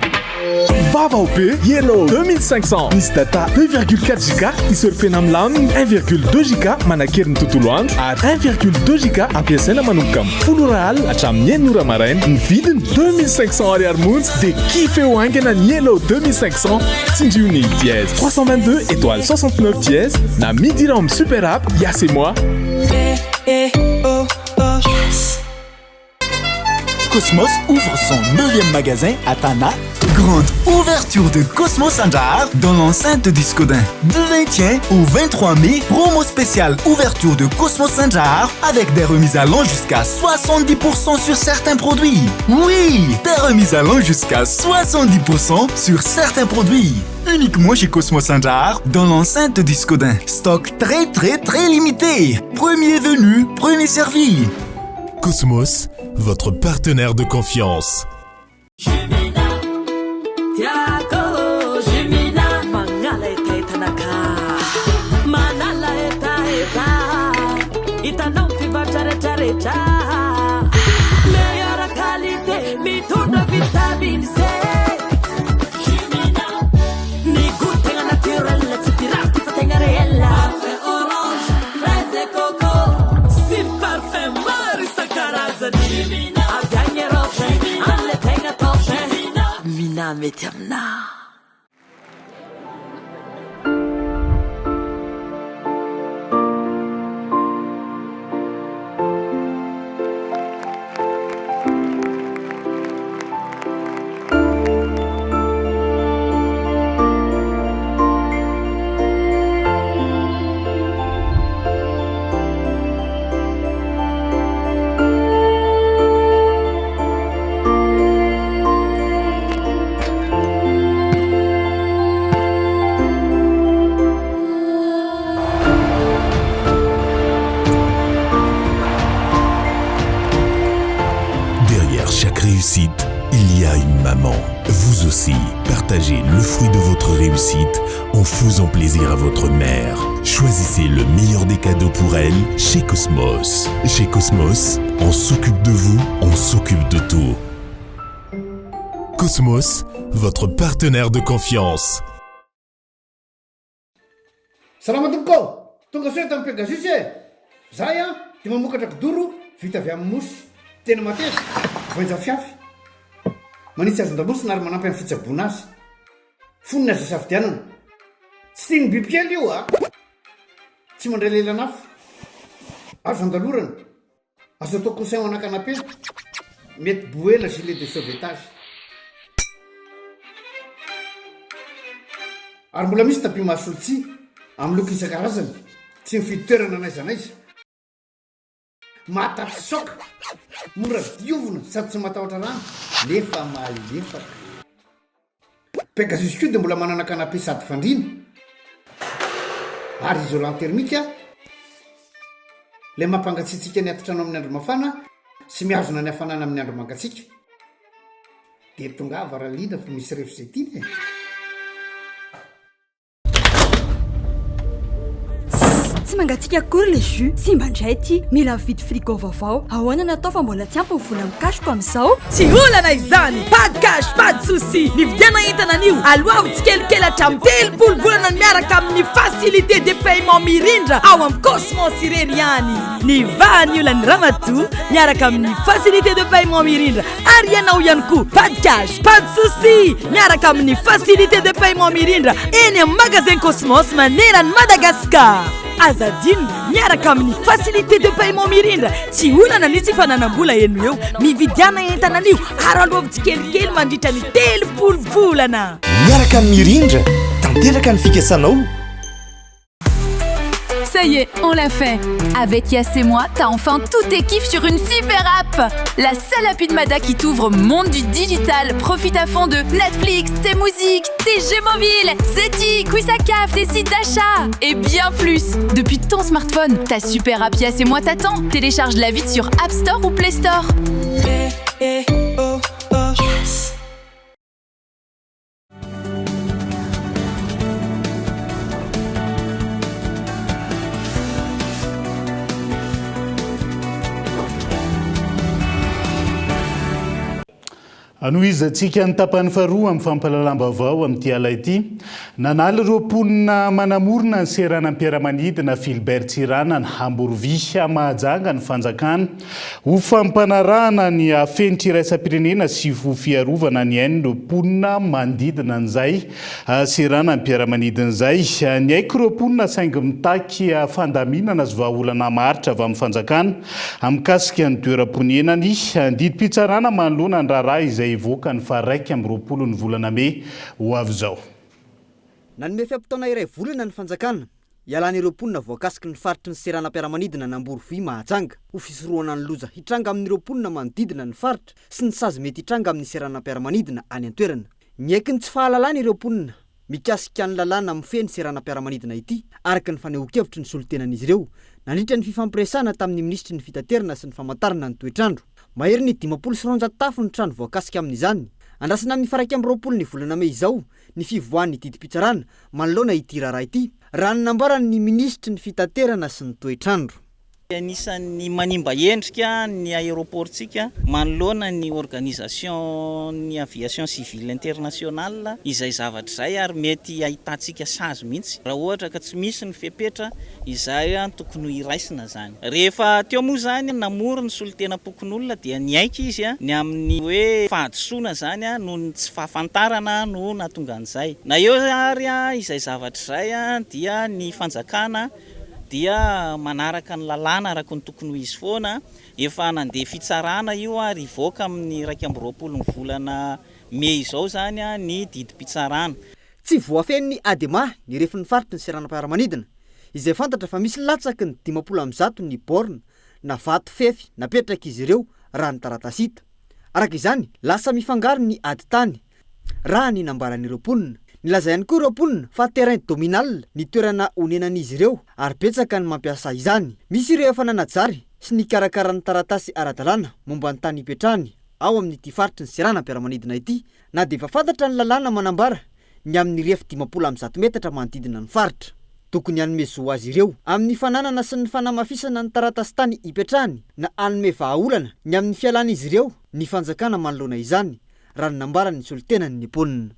Vavao be Yellow 2500 misy data 2,4 giga isurfena amin'ny laminy 1,2 giga manakerin'ny tontolo andro ary 1,2 giga ampiasaina manomboka amin'ny 10 real hatramin'ny 9 maraina ny vidiny 2500 ariary monja dia kife ho aingana ny Yellow 2500 tsindriony dièse 322 étoile 69 dièse na midi amin'ny super app Yas et moi. Cosmos ouvre son 9e magasin à Tana. Grande ouverture de Cosmos Andar dans l'enceinte de Discodin. Du 21 au 23 mai, promo spéciale ouverture de Cosmos Andar avec des remises allant jusqu'à 70% sur certains produits. Oui, des remises allant jusqu'à 70% sur certains produits. Uniquement chez Cosmos Andar dans l'enceinte de Discodin. Stock très limité. Premier venu, premier servi. Cosmos, votre partenaire de confiance. Meilleure qualité, mitunda vitamine C. Ni goûter naturel, c'est pirate, fatenga réel. Parfait orange, fraise et coco. Sim parfait, marisa carazani. Avgagne roche, alle tenga toche. Mina metemna. il y a une maman. Vous aussi, partagez le fruit de votre réussite en faisant plaisir à votre mère. Choisissez le meilleur des cadeaux pour elle chez Cosmos. Chez Cosmos, on s'occupe de vous, on s'occupe de tout. Cosmos, votre partenaire de confiance. Salama tompoko, tonga soa tamin'ny Pegasus e. Zahay dia mamokatra kidoro vita avy amin'ny mosy. Tena mateza, voenja fiafy. Manitsy azon-damosina ary manampy amin'ny fitsaboana azy. Fonina azy safidianana. Tsy tiany bibikely io tsy mandray lelanafo. Azo andalorana. Azo atao coussin ao anakanapé. Mety boela gilet de sauvetage. Ary mbola misy tapis masolotsia amin'ny loko isan-karazany, tsy mifidy toerana n'aiza n'aiza. Mahatapy saoka, mora diovina sady tsy matahotra rano, nefa malefaka. Pegasus koa dia mbola manana canapé sady fandriana ary isolant thermique ilay mampangatsiatsika ny atotrano amin'ny andro mafana sy mihazona ny hafanana amin'ny andro mangatsiaka. Dia tonga varaliana fa misy rehefa izay tiana e. Tsy mangatsiaka akory le jus, simba indray ty, mila vidy frigo vaovao. Ahoana natao fa mbola tsy ampy ny vola mikashiko amin'izao? Tsy olana izany, pas de cash, pas de souci. Nividiana entana an'io, aloha tsikelikely hatramin'ny 3 volana miaraka amin'ny facilité de paiement mirindra ao amin'ny Cosmos ireny ihany. Ny vahan'ny olany Ramatoa miaraka amin'ny facilité de paiement mirindra ary ianao ihany koa, pas de cash, pas de souci. Miaraka amin'ny facilité de paiement mirindra eny amin'ny magasin Cosmos maneran'i Madagascar. Azadine miaraka amin'ny facilité de paiement mirindra tsy olana ny tsy fananam-bola eno eo mividiana entana an'io ary aloha tsikelikely mandritra ny 3 volana. Miaraka amin'ny mirindra tanteraka ny fikasanao. Ça y est, on l'a fait. Avec Yass et moi, t'as enfin tous tes kiffs sur une super app. La seule appli de Mada qui t'ouvre au monde du digital. Profite à fond de Netflix, tes musiques, tes jeux mobiles, Zeti, Quizzacaf, tes sites d'achat et bien plus. Depuis ton smartphone, ta super app Yass et moi t'attend. Télécharge-la vite sur App Store ou Play Store. Yes. Ano izy atsika ny tapany faharoa amin'ny fampalalam-baovao amin'ity ala ity. Nanaly ireo mponina manamorona ny seranam-piaramanidina Philbert Tsirana ny Hamborovia Mahajanga ny fanjakana ho fampanarahana ny afenitra iraisam-pirenena sy ho fiarovana ny ainy ireo mponina manodidina an'izay seranam-piaramanidina izay. Ny aiko ireo mponina saingy mitaky fandaminana sy vahaolana maritra avy amin'ny fanjakana amikasika ny toeram-ponenany. Didim-pitsarana manoloana ny raharaha izay ivoaka ny faraiky amin'ny 20 ny volana May ho avy izao. Nanome fiampitaona iray volana ny fanjakana ialan'ireo mponina voakasiky ny faritry ny seranam-piaramanidina ny Hamborovia Mahajanga ho fisorohana ny loza hitranga amin'ireo mponina manodidina ny faritra sy ny sazy mety hitranga amin'ny seranam-piaramanidina any an-toerana. Miaiky ny tsy fahalalana ireo mponina mikasika ny lalàna mifehy ny seranam-piaramanidina ity araka ny fanehoan-kevitry ny solotenan'izy ireo nandritra ny fifampiresahana tamin'ny ministry ny fitaterana sy ny famantarana ny toetrandro. Mahery ny 900 tafo ny trano voakasika amin'izany. Andrasana amin'ny faraiky amin'ny 20 ny volana May izao ny fivoahan'ny didim-pitsarana manoloana ity raharaha ity raha ny nambarany ministry ny fitaterana sy ny toetrandro. Anisan'ny manimba endrika ny aéroportsika manoloana ny organisation ny aviation civile internationale izay zavatra izay ary mety ahitantsika sazy mihitsy raha ohatra ka tsy misy ny fepetra izay tokony iraisina zany. Rehefa teo moa zany namory ny solotenam-pokon'olona dia niaiky izy ny amin'ny hoe fahadisoana zany no tsy fahafantarana no nahatonga an'izay. Na eo ary izay zavatra izay dia ny fanjakana dia manaraka ny lalàna araka ny tokony ho izy foana efa nandeha fitsarana io ary ivoaka amin'ny 20 ny volana May izao zany ny didim-pitsarana. Tsy voafen'ny Adema ny refy ny faritry ny seranam-piaramanidina izay fantatra fa misy latsaky ny 50 ny borne na vato fefy napetraka izy ireo raha ny taratasy hita. Araka izany lasa mifangaro ny adi-tany raha ny nambaran'ireo mponina. Nilaza ihany koa ireo mponina fa terrain dominal ny toerana onenan'izy ireo ary betsaka ny mampiasa izany. Misy ireo efa nanajary sy nikarakara ny taratasy ara-dalàna momba ny tany ipetrahany ao amin'n'ity faritry ny seranam-piaramanidina ity na de efa fantatra ny lalàna manambara ny amin'ny refa 50 metatra manodidina ny faritra tokony anomezo azy ireo amin'ny fananana sy ny fanamafisana ny taratasy tany ipetrahany na anome vahaolana ny amin'ny fialan'izy ireo ny fanjakana manoloana izany raha ny nambarany ny solotenany niponina.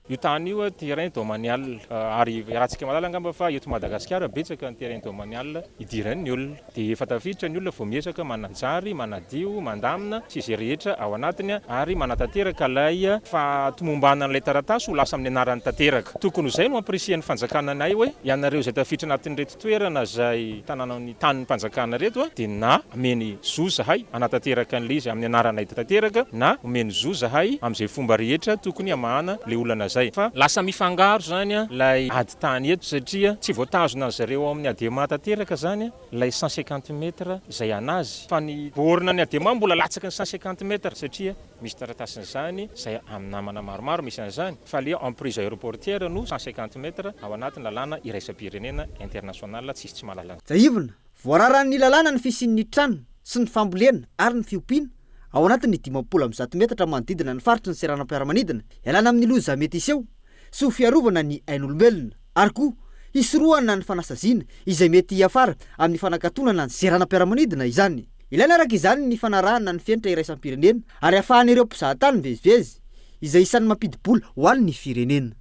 Io tany io terrain domanial ary rahantsika malala angamba fa eto Madagasikara betsaka ny terrain domanial idiran'ny olona dia efa tafiditra ny olona vao miezaka mananjary manadio mandamina sy izay rehetra ao anatiny ary manatanteraka ilay fa tomombana n'ilay taratasy ho lasa amin'ny anaran'ny tanteraka. Tokony izay no ampirisian'ny fanjakana anay hoe ianareo izay tafiditra anatin'ireto toerana izay tanànan'ny tanin'ny mpanjakana reto dia na omeny zo zahay anatanteraka an'ilay izy amin'ny anaranay tanteraka na omeny zo zahay amin'izay fomba rehetra tokony amahana ilay olana fa lasa mifangaro zany lay ady tany eto satria tsy voatazona zareo amin'ny adema tanteraka zany lay 150 metra zay anazy fa ny borina ny adema mbola latsaka ny 150 metra satria misy taratasiny zany zay amin'ny namana maromaro misy an'izany fa le emprise aéroportière no 150 metra ao anatin'ny lalàna iraisam-pirenena international tsisy tsy malalana. Jaivona voararan'ny lalàna ny fisian'ny trano sy ny fambolena ary ny fiompiana ao anatin'ny 50 metatra manodidina ny faritry ny seranam-piaramanidina ialana amin'ny loza mety iseho sy ho fiarovana ny ain'olombelona ary koa hisorohana ny fanasaziana izay mety hiafara amin'ny fanakatonana ny seranam-piaramanidina izany. Ilaina araka izany ny fanarahana ny fenitra iraisam-pirenena ary ahafahan'ireo mpizahatany mivezivezy izay isan'ny mampidi-bola ho an'ny firenena.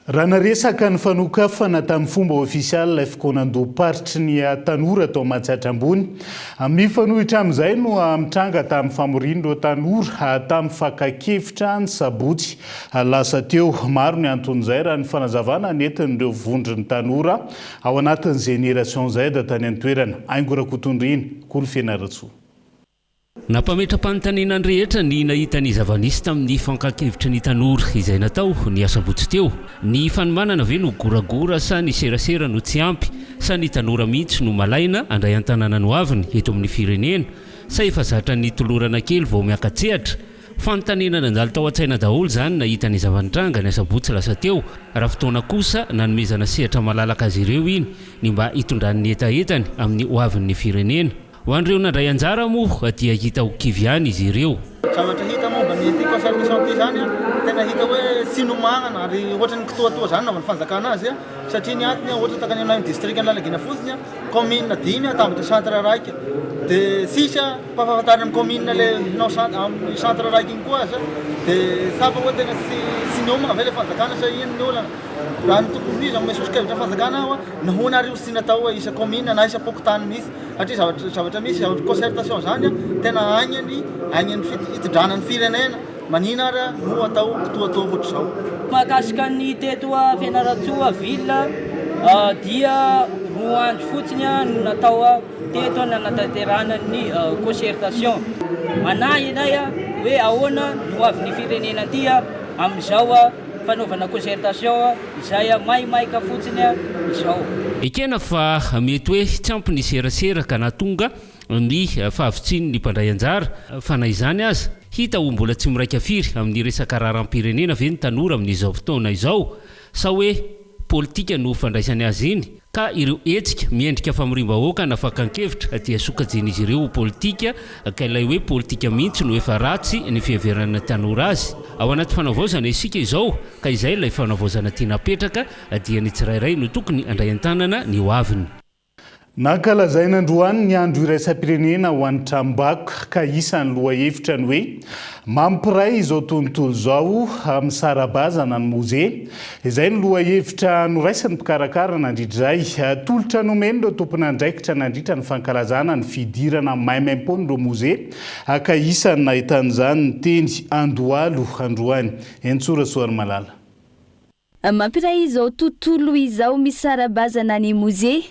Raha naresaka ny fanokafana tamin'ny fomba ofisial fikonan-doparitry ny tanora atao Mahatsatram-bony mifanohitra amin'izay no mitranga tamin'ny famorindro tanora tamin'ny fakakevitra ny sabotsy lasa teo. Maro ny anton'izay raha ny fanazavana nentin'ireo vondrony tanora ao anatin'ny génération Z tany an-toerana. Aingorakotondriny Kolofenaratsoa. Nampametra-panontaniana ny rehetra ny nahita ny zavanisy tamin'ny fankakevitra ny tanora izay natao ny asabotsy teo. Ny fanomanana ve no goragora sa ny serasera no tsy ampy sa ny tanora mihitsy no malaina andray an-tanàna no aviny eto amin'ny firenena sa efa zatra ny tolorana kely vao miakatsehatra. Fanontaniana nandalo tao an-tsaina daholo zany nahita ny zavanitranga ny asabotsy lasa teo. Raha fotoana kosa nanomezana sehatra malalaka azy ireo iny ny mba hitondran'ny etaetany amin'ny hoavin'ny firenena. Ho an'ireo nandray anjara moa dia hita ho kiviany izy ireo. Zavatra hita momba ny ity concertation ity zany tena hita hoe sinomagnana ary ohatra ny kitoatoa zany naovan'ny fanjakana azy satria ny antony ohatra takany amin'ny district Analagina fotsiny commune 10 atambatra centre raika dia sisa mpahafantarina amin'ny commune le nao centre raika iny koa aza dia sapa hoe tena sy niomagna ve le fanjakana sa ino ny olana raha ny tokony izy amin'ny sosokevitra fanjakana aho nahona ary sy natao isa commune na isa pokotany misy satria zavatra misy zavatra concertation zany tena agny ny fitindranan'ny firenena manina ary no atao kitoatao ohatra zao. Mahakasika ny teto Fianaratsoa ville dia roa andro fotsiny no natao teto nanatanterahana ny concertation. Manahy anay hoe ahoana no avy ny firenena ty amin'izao fanaovana concertation izay maimaika fotsiny izao. Ekena fa mety hoe tsy ampy ny serasera ka natonga ny fahavitsiny ny mpandray anjara fa na izany aza hita ho mbola tsy miraika firy amin'ny resaka raharam-pirenena ve ny tanora amin'izao fotoana izao sa hoe politika no fandraisany azy iny ka ireo hetsika miendrika famorim-bahoaka na fakan-kevitra dia sokajen'izy ireo politika ka ilay hoe politika mihitsy no efa ratsy ny fiheverana tanora azy. Ao anaty fanavaozana isika izao ka izay ilay fanavaozana tiana petraka dia ny tsirairay no tokony andray an-tanana ny hoaviny. Nankalazaina androany ny andro iraisam-pirenena ho an'ny tranom-bakoka ka isan'ny lohahevitra ny hoe mampiray izao tontolo izao amin'ny sarabazana ny mozea. Izay ny lohahevitra noraisan'ny mpikarakara nandridray tolotra nomeny ireo tompona andraikitra nandritra ny fankalazana ny fidirana maimaim-pony ireo mozea ka isan'ny nahitan'izany ny teny Andohalo androany. Entsorasoary Malala. Mampiray izao tontolo izao misarabazana ny mozea.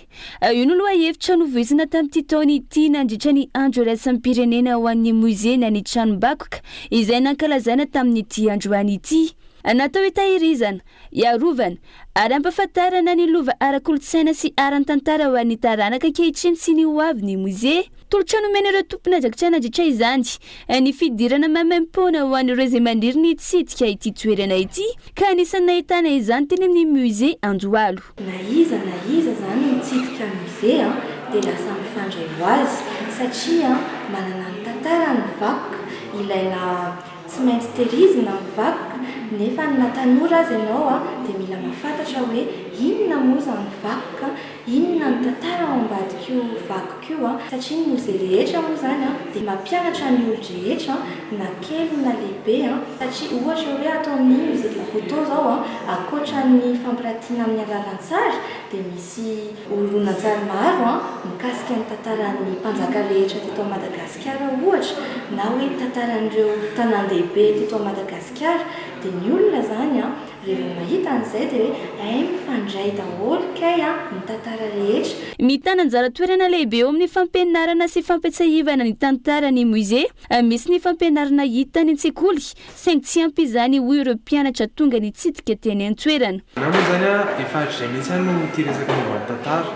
Io no lohahevitra novoizina tamin'ity taona ity nandritra ny andro iraisam-pirenena ho an'ny mozea na ny tranom-bakoka izay nankalazaina tamin'ity androany ity. Natao hitahirizana, iarovana ary ampahafantarana ny lova ara-kolontsaina sy aran-tantara ho an'ny taranaka ankehitriny sy ny hoavy ny mozea. Tolotra nomena ireo tompona drakitra nandritra izany ny fidirana maimaim-pona ho an'ireo izay maniry ny hitsidika ity toerana ity ka anisan'ny nahitana izany teny amin'ny musée Andohalo. Na iza zany mitsidika musée dia lasa mifandray ho azy satria manana ny tantarany vakoka ilaina tsy maintsy tehirizina ny vakoka nefa na tanora azy ianao a dia mila mahafantatra hoe inona moa zany vakoka, inona ny tantara ao ambadik'io vakoka io a, satria ny nosy rehetra moa zany a dia mampianatra ny olo rehetra na kely na lehibe a, satria ohatra hoe atao amin'ny musée de la photo zao a, akoatra ny fampiratiana amin'ny alalantsary dia misy olonan-tsary maro a mikasika ny tantaran'ny mpanjaka rehetra teto Madagasikara ohatra, na hoe tantaran'ireo tanan-dehibe teto Madagasikara, dia ny olona zany a rehefa mahita an'izay dia hoe mifandray daholo kay a ny tantara rehetra. Mitana anjara toerana lehibe eo amin'ny fampianarana sy fampiatsahivana ny tantarany musée, misy ny fampianarana hita ny an-tsekoly saingy tsy ampy izany hoy ireo mpianatra tonga nitsidika teny an-toerana. Na moa zany a efa hatrizay mihitsy no mity resaka momba ny tantara,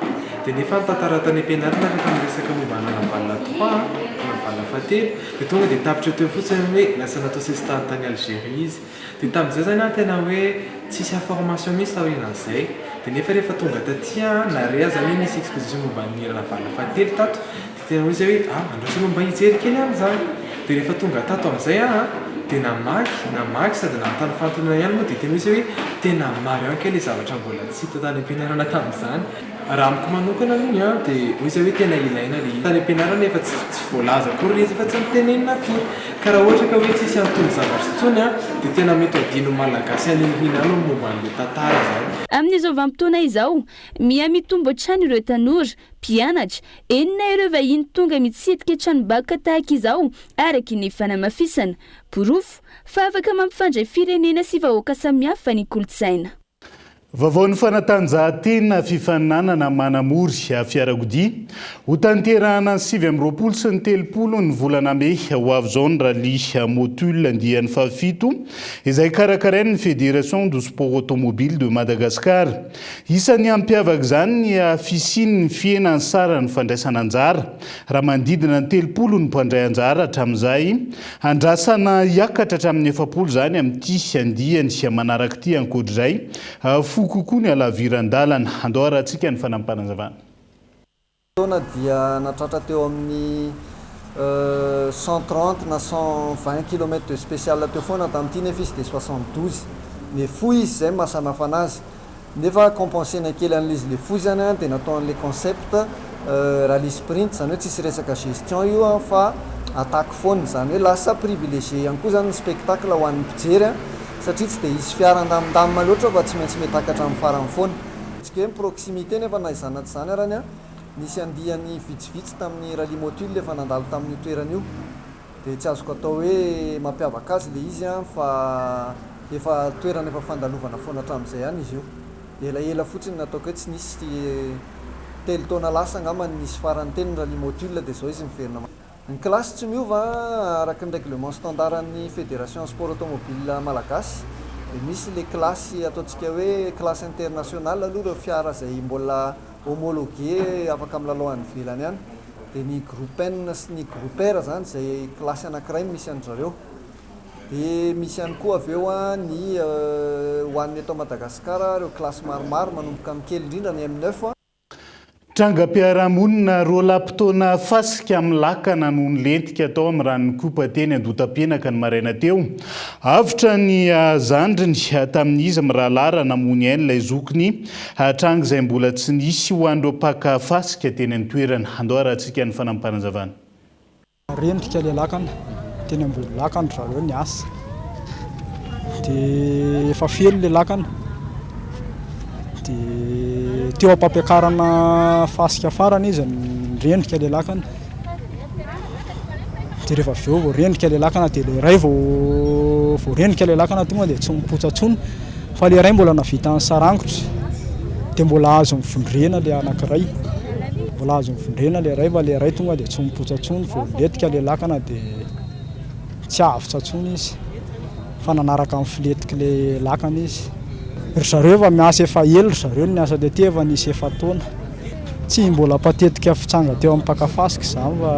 dia nefa ny tantara tany am-pianarana rehefa miresaka momba nanavalina 3 nanavalina fahatelo dia tonga dia tapitra teo fotsiny hoe lasa natao sesitany tany Algérie izy. Dia tamin'izay zany a tena hoe tsisy information misy taorian'izay, dia nefa rehefa tonga taty narea zany hoe misy exposition momba ny nanavalina fahatelo tato, dia tena hoe zay hoe andraso momba hijery kely amin'izany. Dia rehefa tonga tato amin'izay dia namaky sady nahitany fantonana ihany moa, dia tena hoe zay hoe tena maro ihany kely zavatra mbola tsy hita tany am-pianarana tamin'izany. Raha amiko manokana aloha dia hoe zay hoe tena ilaina le tany am-pianarana efa tsy voalaza akory izy efa tsy mitenenina akory, ka raha ohatra ka hoe tsisy antony zavatra tsony dia tena mety adino malagasy anihina aloha momba an'le tantara zany. Amin'izao vanim-potoana izao mitombo hatrany ireo tanora, mpianatra, enina ireo vahiny tonga mitsidika tranom-bakoka tahaka izao araky ny fanamafisana. Porofo fa afaka mampifandray firenena sy vahoaka samihafa ny kolontsaina. Vaovao ny fanatanjahantena fifaninanana manamory fiarakodia ho tanterahana ny 7 sy ny 30 ny volana May ho avy zao ny rally motule andian'ny fahafito izay karakarain'ny Fédération du Sport Automobile de Madagascar. Isan'ny ampiavaka izany ny afisian'ny fiainany sara ny fandraisana anjara raha mandidina ny 30 ny mpandray anjara hatramin'izay andrasana hiakatra hatramin'ny 70 zany amin'ity andiany manaraka ity ankoatr'izay kokoa ny alavirandalana andoara antsika ny fanampanazavana. Taona dia natratra teo amin'ny 130 na 120 km de spécial teo foana tamin'ity nefa izy dia 72 ny fo izy zay mahasamihafa anazy, nefa compensena kely an'izy le fo zany dia natao an'le concept rally sprint, zany hoe tsisy resaka gestion io fa attaque foana, zany hoe lasa privilégié ihany koa zany ny spectacle ho an'ny mpijery satria tsy dia hisy fiara andamindamina loatra fa tsy maintsy metakatra amin'ny farany foana. Tsika hoe proximité nefa na izany naty izany arany nisy andiany vitsivitsy tamin'ny rally motule efa nandalo tamin'ny toerana io, dia tsy azoko atao hoe mampiavaka azy le izy fa efa toerana efa fandalovana foana hatramin'izay ihany izy io. Elaela fotsiny nataoko hoe tsy nisy 3 taona lasa angamba nisy farany teny rally motule dia zao izy miverina. Ny klasy tsy miova araka ny règlement standard ny Fédération Sport Automobile Malagasy, dia misy le klasy ataontsika hoe klasy internationale aloha ireo fiara izay mbola homologué afaka milalao any ivelany ihany, dia ny groupe N sy ny groupe R zany izay klasy anankiray misy an'zareo. Dia misy ihany koa avy eo ny ho an'ny eto Madagasikara ireo klasy maromaro manomboka amin'ny kely indrindra ny M9. Trangam-piarahamonina roa lapitona fasika amin'ny lakana noho ny lentika atao amin'ny ranon'ny kopa teny Andotam-pianaka ny maraina teo. Avitra ny zandriny tamin'izy amin'ny rahalahy namony ainy ilay zokiny tranga izay mbola tsy nisy ho an'ireo mpaka fasika teny any toerana. Andoara antsika ny fanampanazavana. Rendrika ilay lakana teny ambony lakana zareo ny asa, dia efa felo ilay lakana, dia teo am-pampiakarana fasika farany izy rendrika ilay lakana, dia rehefa avy eo rendrika ilay lakana dia ilay iray vao rendrika ilay lakana tonga dia tsy mipotsatsony, fa ilay iray mbola navita ny sarangotra dia mbola azo mivondrena ilay anankiray, mbola azo mivondrena ilay iray fa ilay iray tonga dia tsy mipotsatsony, vao letika ilay lakana dia tsy avotsatsony izy fa nanaraka amin'ny filetika ilay lakana izy. Ry zareo efa miasa efa ela, zareo ny asa dia efa nisy efa taona, tsy mbola patetika fitsanga teo amin'ny mpakafasika izany fa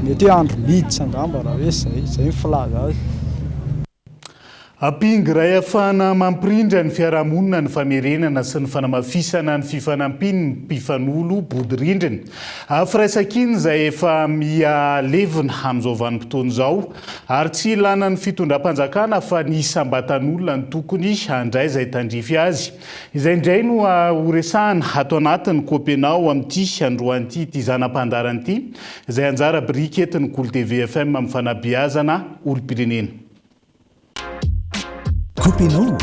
mety hoe andro miditra angamba raha hoe zay ny filaza azy. Apingy ray ahafahana mampirindra ny fiarahamonina ny famerenana sy ny fanamafisana ny fifanampiany ny mpifanolo bodirindrina. Firaisan-kiny izay efa mialevina amin'izao vanim-potoana izao ary tsy ilana ny fitondram-panjakana fa ny isam-batan'olona ny tokony handray izay tandrify azy. Izay indray no horesahana ato anatin'ny Kopenao amin'ity androany ity zanam-pandarana ity izay anjara biriky entin'ny Gol TV FM amin'ny fanabeazana olom-pirenena. Kopenao.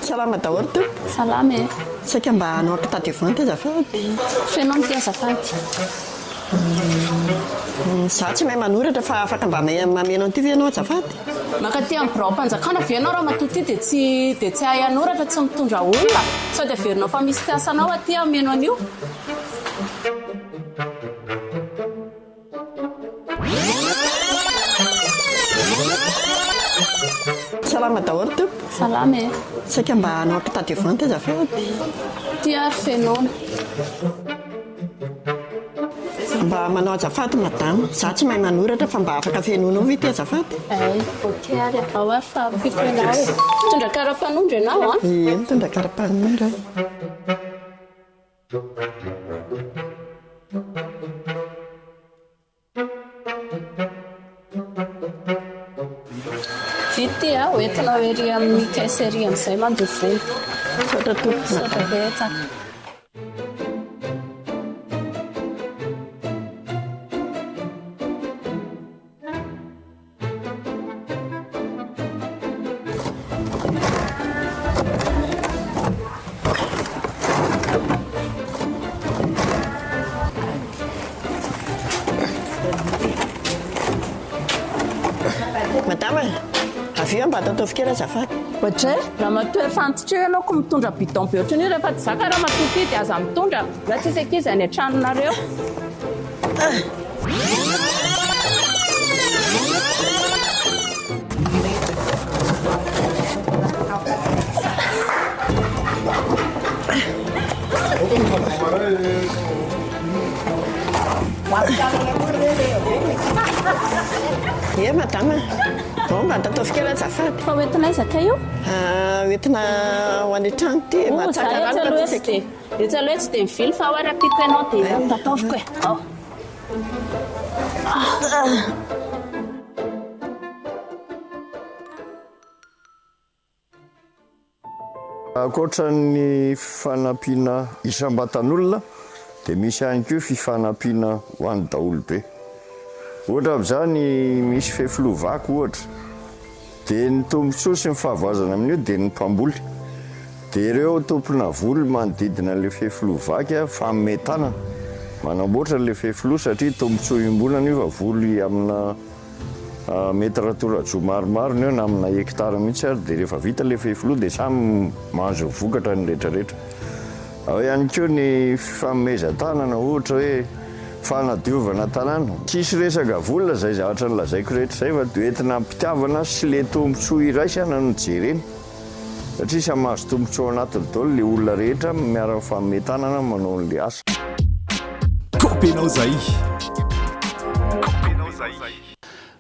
Salama daholo to. Salama e. Saika mba hanao kitadivante azafady. Fenao ty azafady. Za tsy mahay manoratra fa afaka mba mamenao ty ve ianao azafady. Maka ty amin'ny birao-mpanjakana ve ianao raha matoty dia tsy hay hanoratra tsy mitondra olona sao dia averinao fa misy piasanao aty ameno an'io. Salama daholo to. Salama e. Saika mba hanao kitadivante azafady. Ty ary fenao. Mba manao azafady madama. Za tsy mahay manoratra fa mba afaka fenonao ve ty azafady. Okey ary ao ary fa ampitonao e. Mitondra kara-panondro ianao a? Ie, mitondra kara-panondro. Vity hoentinao ery amin'ny kaisserie amin'izay mandovoly. Saotra tompoko. Saotra betsaka. Madama, avy eo mba ataotao fikera azafady. Ohatray, raha matoa efa antitra eo ianao ko mitondra bidon be ohatran'io rehefa tsy zaka raha matoty dia aza mitondra. Raha tsisy ankizy any an-tranonareo. Ie madama, mba ataotao fikera azafady. Fa hoentinay zaka io? Hoentina ho any an-trano ty. Etsy aloha tsy dia mivily fa ho ary apiko ianao dia tataoviko e. Ankoatra ny fanampiana isam-batan'olona dia misy ihany koa fifanampiana ho an'ny daholobe. Ohatra amin'izany misy fefilovako ohatra dia ny tombontsoa sy ny fahavoazana amin'io dia ny mpamboly. Dia ireo tompona voly manodidina ilay fefilovaky fametanana manamboatra ilay fefilo satria tombontsoa imbolana io fa voly amina meteratora-jo maromaro ny eo na amina hektara mihitsy ary dia rehefa vita ilay fefilo dia samy mahazo vokatra ny rehetrarehetra. Ao ihany koa ny fanomezan-tanana ohatra hoe fanadiovana tanàna. Tsisy resaka volona izay zavatra nolazaiko rehetra izay fa dia entina mpitiavana sy ilay tombontsoa iraisana no jerena. Satria samy mahazo tombontsoa anatiny daholo ilay olona rehetra miara fametanana manao an'ilay asa. Kopenao zay.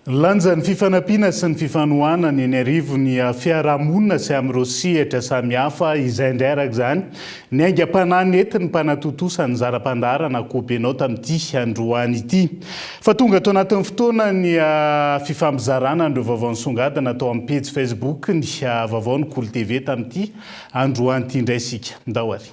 Lanja ny fifanampiana sy ny fifanohana ny arivony fiarahamonina sy amin'ireo sehatra samihafa izay indray araka izany ny aingam-panahy entin'ny mpanatotosa ny zara-pandaharana Kopenao tamin'ity androany ity. Fa tonga atao anatin'ny fotoana ny fifampizarana ireo vaovao nisongadina atao amin'ny page Facebook ny vaovao ny Gol TV tamin'ity androany ity indray isika. Ndao ary.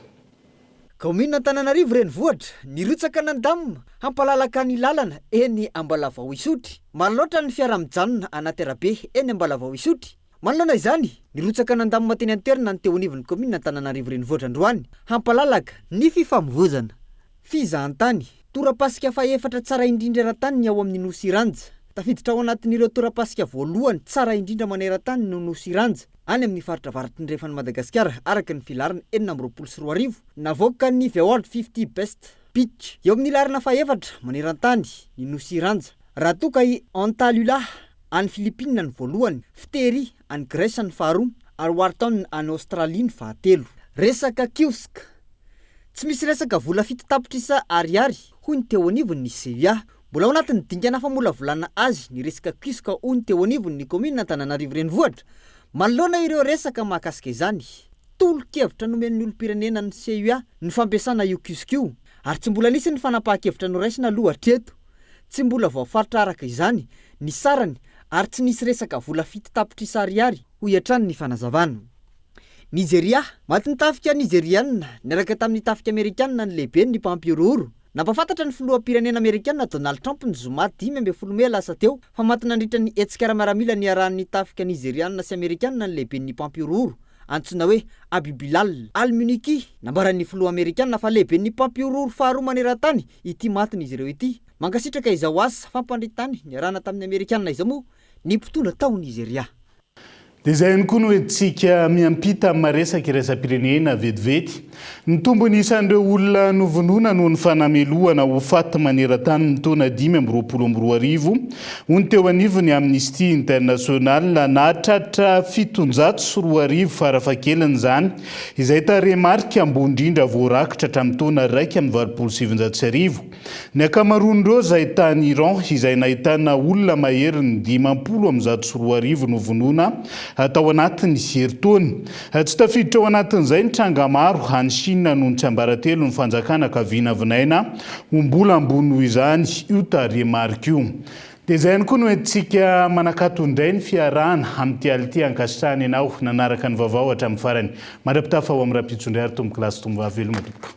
Kaominina Antananarivo renivohitra nirotsaka nandamina hampalalaka ny lalana eny Ambalavao Isotry. Maro loatra ny fiara-mijanona anaty arabe eny Ambalavao Isotry. Manoloana izany nirotsaka nandamina teny an-toerana ny teo anivon'ny kaominina Antananarivo renivohitra androany hampalalaka ny fifamovoizana. Fizahan-tany torapasika faefatra tsara indrindra eran-tany ny ao amin'ny Nosy Ranja. tafiditra ao anatin'ireo torapasika voalohany tsara indrindra maneran-tany no Nosiranja any amin'ny faritra avaratry-ndrefany Madagasikara araka ny filariny 424 navoaka ny The World 50 Best Pitch eo amin'ny larina faefatra maneran-tany ny Nosiranja raha toka i Antalula any Filipina ny voalohany, Fitery any Grèce ny faharoa ary Wharton any Australie ny fahatelo. Resaka kiosk tsy misy resaka vola fito tapitrisa ariary hoy ny teo anivony ny Sevia. Mbola ao anatin'ny dingana famolavolana azy ny resaka kiosk hoy ny teo anivony ny commune Antananarivo renivohitra. Manoloana ireo resaka mahakasika izany, tolo-kevitra nomen'ny olom-pirenena ny CUA ny fampiasana io kiosk io ary tsy mbola nisy ny fanapahan-kevitra noraisina aloha hatreto. Tsy mbola voafaritra araka izany ny sarany ary tsy nisy resaka vola fito tapitrisa ariary hoy hatrany ny fanazavana. Nigeria, matin'ny tafika nigerianina niaraka tamin'ny tafika amerikanina ny lehibe ny mpampiroro. Nampafantatra ny filoham-pirenena amerikanina Donald Trump ny zoma 15 lasa teo fa maty nandritra ny hetsika miaramila ny arahan'ny tafika nigerianina sy amerikanina ny lehibe ny mpampiroro antsoina hoe Abibilal Al-Muniki nambaran'ny filoha amerikanina fa lehibe ny mpampiroro faharoa maneran-tany ity matiny izy ireo ity. Mankasitraka izao asa fampandritany niarahana tamin'ny amerikanina izao moa ny mpitondra tao Nigeria. Dia izay ihany koa no hoentsika miampita amin'ny maresaka iraisam-pirenena vetivety. Ny tombony isan'ireo olona novonoina noho ny fanamelohana ho faty maneran-tany ny taona 2024 ho ny teo anivony Amnesty International nahatratra 704 farafahakeliny izany izay taremarika ambony indrindra voarakitra hatramin'ny taona 1,770. Ny akamaroan'ireo izay tany Iran izay nahitana olona maheriny 50,4 novonoina atao anatin'ny herintaona. Tsy tafiditra ao anatin'izay ny tranga maro any Chine noho ny tsiambaratelo ny fanjakana kaviana vinaina mbola ambony noho izany io taremarika io. Dia izay ihany koa no entsika manakato indray ny fiarahana amin'ny ality ankasitrahany ianao nanaraka ny vaovao hatramin'ny farany. Madapitafa ao amin'ny rapitsondray ary tombo kilasy tombo vavelo madoka.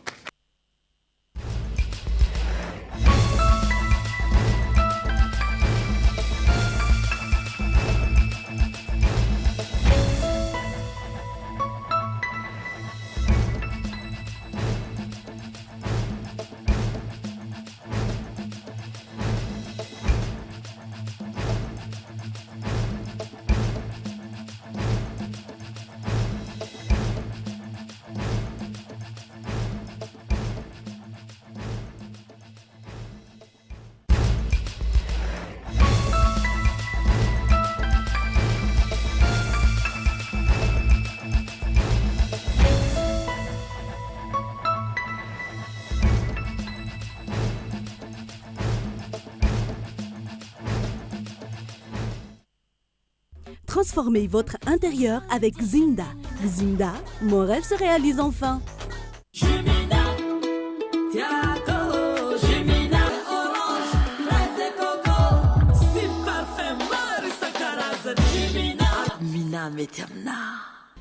Transformez votre intérieur avec Zinda. Zinda, mon rêve se réalise enfin.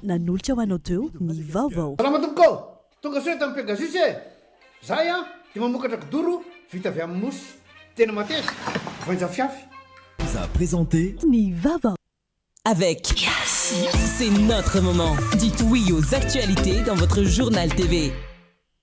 Nanolotra ho anao teo ny vaovao. Salamatomko, tonga soa tamin'ny Pegasus e. Zay dia mamokatra kidoro vita avy amin'ny mosy. Tena matesa, voanja fiafy. Vous a présenté Ni vaovao. Avec Yassi, c'est notre moment. Dites oui aux actualités dans votre journal TV.